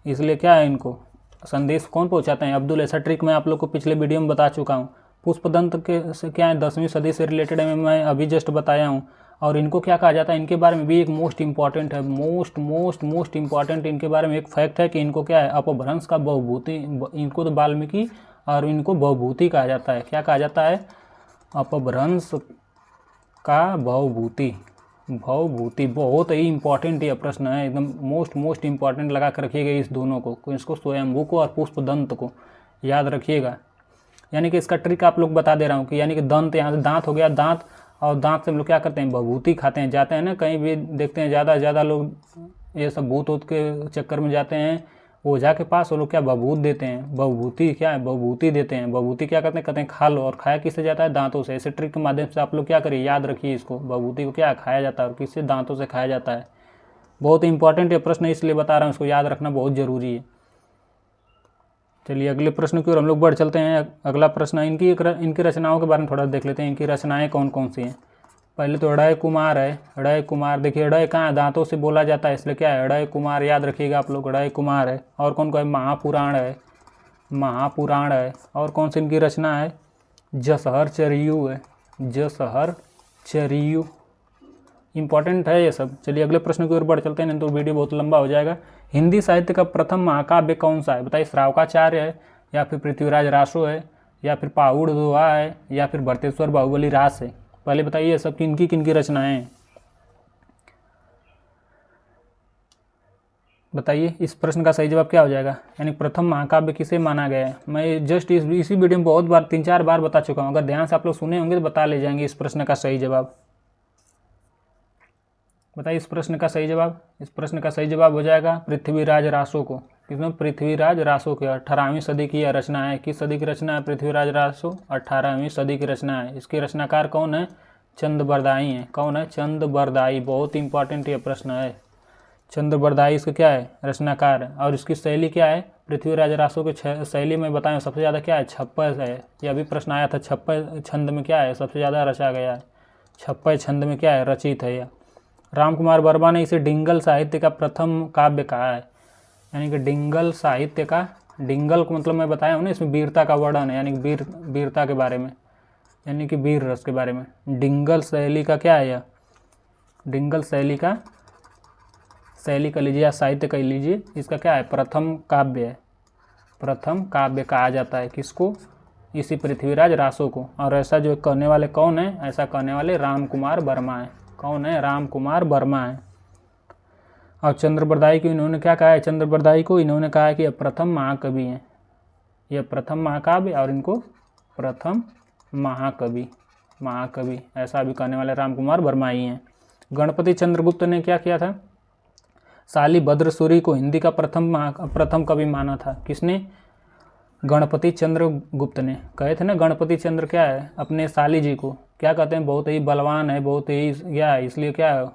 इसलिए क्या है इनको संदेश कौन पहुंचाते हैं? अब्दुल। ऐसा ट्रिक मैं आप लोग को पिछले वीडियो में बता चुका हूँ। पुष्पदंत के से क्या है? 10वीं सदी से रिलेटेड है, मैं अभी जस्ट बताया हूँ। और इनको क्या कहा जाता है? इनके बारे में भी एक मोस्ट इंपॉर्टेंट है, मोस्ट इंपॉर्टेंट इनके बारे में एक फैक्ट है कि इनको क्या है? अपभ्रंश का बहुभूति। इनको तो वाल्मीकि और इनको बहुभूति कहा जाता है। क्या कहा जाता है? अपभ्रंश का बहुभूति। बहुत ही इंपॉर्टेंट ये प्रश्न है, एकदम मोस्ट इंपॉर्टेंट लगा कर रखिएगा इस दोनों को, इसको स्वयंभू को और पुष्पदंत को याद रखिएगा। यानी कि इसका ट्रिक आप लोग बता दे रहा हूँ कि यानी कि दंत, यहाँ से दांत हो गया, दांत, और दांत से हम लोग क्या करते हैं? भभूति खाते हैं। जाते हैं ना कहीं भी देखते हैं ज़्यादा लोग ये सब भूत ऊत के चक्कर में जाते हैं ओझा के पास, वो लोग क्या भभूत देते हैं? भभूति क्या है? भभूति देते हैं। भभूति क्या करते हैं? कहते हैं खा लो। और खाया किससे जाता है? दांतों से। ऐसे ट्रिक के माध्यम से आप लोग क्या करिए? याद रखिए इसको। भभूति को क्या खाया जाता है और किससे? दांतों से खाया जाता है। बहुत इंपॉर्टेंट ये प्रश्न इसलिए बता रहा हूँ, इसको याद रखना बहुत ज़रूरी है। चलिए अगले प्रश्न की ओर हम लोग बढ़ चलते हैं। अगला प्रश्न इनकी रचनाओं के बारे में थोड़ा देख लेते हैं। इनकी रचनाएँ कौन कौन सी हैं? पहले तो अड़य कुमार है। अड़य कुमार, देखिए अड़य कहाँ है? दांतों से बोला जाता है, इसलिए क्या है? अड़य कुमार याद रखिएगा आप लोग। अड़य कुमार है। और कौन कौन है? महापुराण है। महापुराण है। और कौन सी इनकी रचना है? जसहर चरियु है। जसहर चरियु इंपॉर्टेंट है ये सब। चलिए अगले प्रश्न की ओर बढ़ चलते हैं, नहीं तो वीडियो बहुत लंबा हो जाएगा। हिंदी साहित्य का प्रथम महाकाव्य कौन सा है? बताइए। श्रावकाचार्य है, या फिर पृथ्वीराज रासो है, या फिर पाउड़ दोहा है, या फिर भरतेश्वर बाहुबली रास है? पहले बताइए ये सब किनकी रचनाएं हैं, बताइए। इस प्रश्न का सही जवाब क्या हो जाएगा? यानी प्रथम महाकाव्य किसे माना गया है? मैं जस्ट इसी वीडियो में बहुत बार 3-4 बार बता चुका हूँ। अगर ध्यान से आप लोग सुने होंगे तो बता ले जाएंगे इस प्रश्न का सही जवाब। बताइए इस प्रश्न का सही जवाब। इस प्रश्न का सही जवाब हो जाएगा पृथ्वीराज रासो को। किसमें? पृथ्वीराज रासो के 18वीं सदी की यह रचना है। किस सदी की रचना है? पृथ्वीराज रासो 18वीं सदी की रचना है। इसके रचनाकार कौन है? चंद्रबरदाई हैं। कौन है? चंद्रबरदाई। बहुत इंपॉर्टेंट ये प्रश्न है। चंद्रबरदाई इसका क्या है? रचनाकार है। और इसकी शैली क्या है? पृथ्वीराज रासो के शैली में बताएं सबसे ज़्यादा क्या है? छप्पय है। यह अभी प्रश्न आया था, छप्पय छंद में क्या है? सबसे ज़्यादा रचा गया है। छप्पय छंद में क्या है? रचित है यह। रामकुमार वर्मा ने इसे डिंगल साहित्य का प्रथम काव्य कहा है। यानी कि डिंगल साहित्य का, डिंगल को मतलब मैं बताया हूँ ना, इसमें वीरता का वर्णन है, यानी कि वीरता के बारे में, यानी कि वीर रस के बारे में। डिंगल शैली का क्या है? यह डिंगल शैली का लीजिए या साहित्य कह लीजिए, इसका क्या है? प्रथम काव्य है। प्रथम काव्य कहा जाता है किसको? इसी पृथ्वीराज रासो को। और ऐसा जो कहने वाले कौन है? ऐसा कहने वाले रामकुमार वर्मा है। कौन है? राम कुमार वर्मा है। और चंद्रबरदाई को इन्होंने क्या कहा है? चंद्रबरदाई को इन्होंने कहा है कि यह प्रथम महाकवि हैं, यह प्रथम महाकाव्य और इनको प्रथम महाकवि ऐसा भी कहने वाले राम कुमार वर्मा ही हैं। गणपति चंद्रगुप्त ने क्या किया था? शालिभद्र सूरी को हिंदी का प्रथम कवि माना था। किसने? गणपति चंद्रगुप्त ने। कहे थे ना गणपति चंद्र क्या है? अपने शाली जी को क्या कहते हैं? बहुत ही बलवान है, बहुत ही क्या है, इसलिए क्या है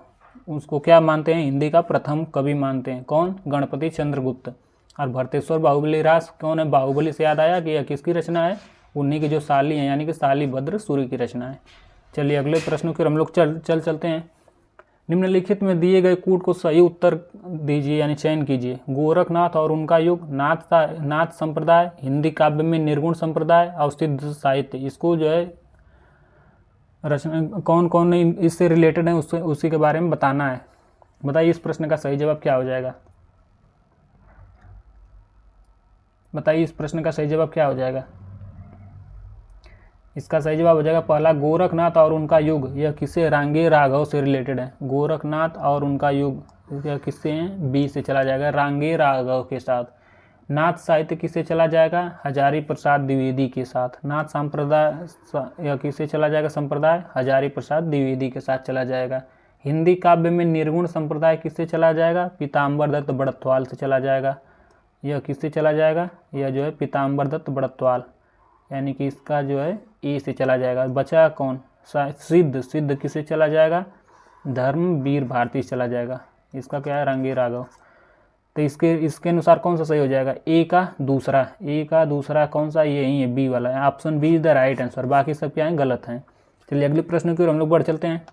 उसको क्या मानते हैं? हिंदी का प्रथम कवि मानते हैं। कौन? गणपति चंद्रगुप्त। और भरतेश्वर बाहुबली रास कौन है? बाहुबली से याद आया कि यह किसकी रचना है? उन्हीं की जो शाली हैं यानी कि शालिभद्र सूरी की रचना है। चलिए अगले प्रश्नों की हम लोग चलते हैं। निम्नलिखित में दिए गए कूट को सही उत्तर दीजिए यानी चयन कीजिए। गोरखनाथ और उनका युग, नाथ संप्रदाय, हिंदी काव्य में निर्गुण संप्रदाय, अवसिद्ध साहित्य। इसको जो है रचना कौन कौन इससे रिलेटेड है उसी के बारे में बताना है। बताइए इस प्रश्न का सही जवाब क्या हो जाएगा? बताइए इस प्रश्न का सही जवाब क्या हो जाएगा? इसका सही जवाब हो जाएगा पहला, गोरखनाथ और उनका युग। यह किससे? रांगे राघव से रिलेटेड है। गोरखनाथ और उनका युग यह किससे हैं? बी से चला जाएगा, रांगे राघव के साथ। नाथ साहित्य किससे चला जाएगा? हजारी प्रसाद द्विवेदी के साथ। नाथ संप्रदाय यह किससे चला जाएगा? संप्रदाय हजारी प्रसाद द्विवेदी के साथ चला जाएगा। हिंदी काव्य में निर्गुण संप्रदाय किससे चला जाएगा? पीताम्बर दत्त बड़त्वाल से चला जाएगा। यह किससे चला जाएगा? यह जो है पीताम्बर दत्त बड़त्वाल, यानी कि इसका जो है ए से चला जाएगा। बचा कौन? सिद्ध किससे चला जाएगा? धर्मवीर भारती से चला जाएगा। इसका क्या है? रांगे राघव। तो इसके अनुसार कौन सा सही हो जाएगा? ए का दूसरा कौन सा? यही है, बी वाला। Option B is the right answer. बाकी सब क्या है? गलत हैं। चलिए अगले प्रश्न की ओर हम लोग बढ़ चलते हैं।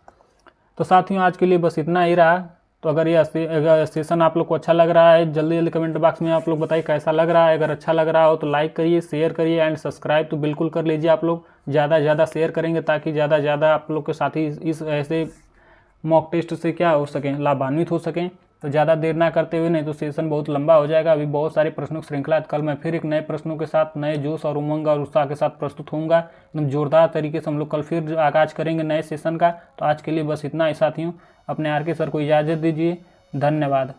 तो साथियों आज के लिए बस इतना ही रहा। तो अगर सेशन आप लोग को अच्छा लग रहा है, जल्दी जल्दी कमेंट बॉक्स में आप लोग बताइए कैसा लग रहा है। अगर अच्छा लग रहा हो तो लाइक करिए, शेयर करिए एंड सब्सक्राइब तो बिल्कुल कर लीजिए। आप लोग ज़्यादा से ज़्यादा शेयर करेंगे ताकि ज़्यादा से ज़्यादा आप लोग के साथी इस ऐसे मॉक टेस्ट से क्या हो सकें, लाभान्वित हो सकें। तो ज़्यादा देर ना करते हुए, नहीं तो सेशन बहुत लंबा हो जाएगा। अभी बहुत सारे प्रश्नों की श्रृंखला। कल मैं फिर एक नए प्रश्नों के साथ, नए जोश और उमंग और उत्साह के साथ प्रस्तुत होऊंगा। एकदम जोरदार तरीके से हम लोग कल फिर आगाज करेंगे नए सेशन का। तो आज के लिए बस इतना ही साथियों। अपने आर के सर को इजाज़त दीजिए। धन्यवाद।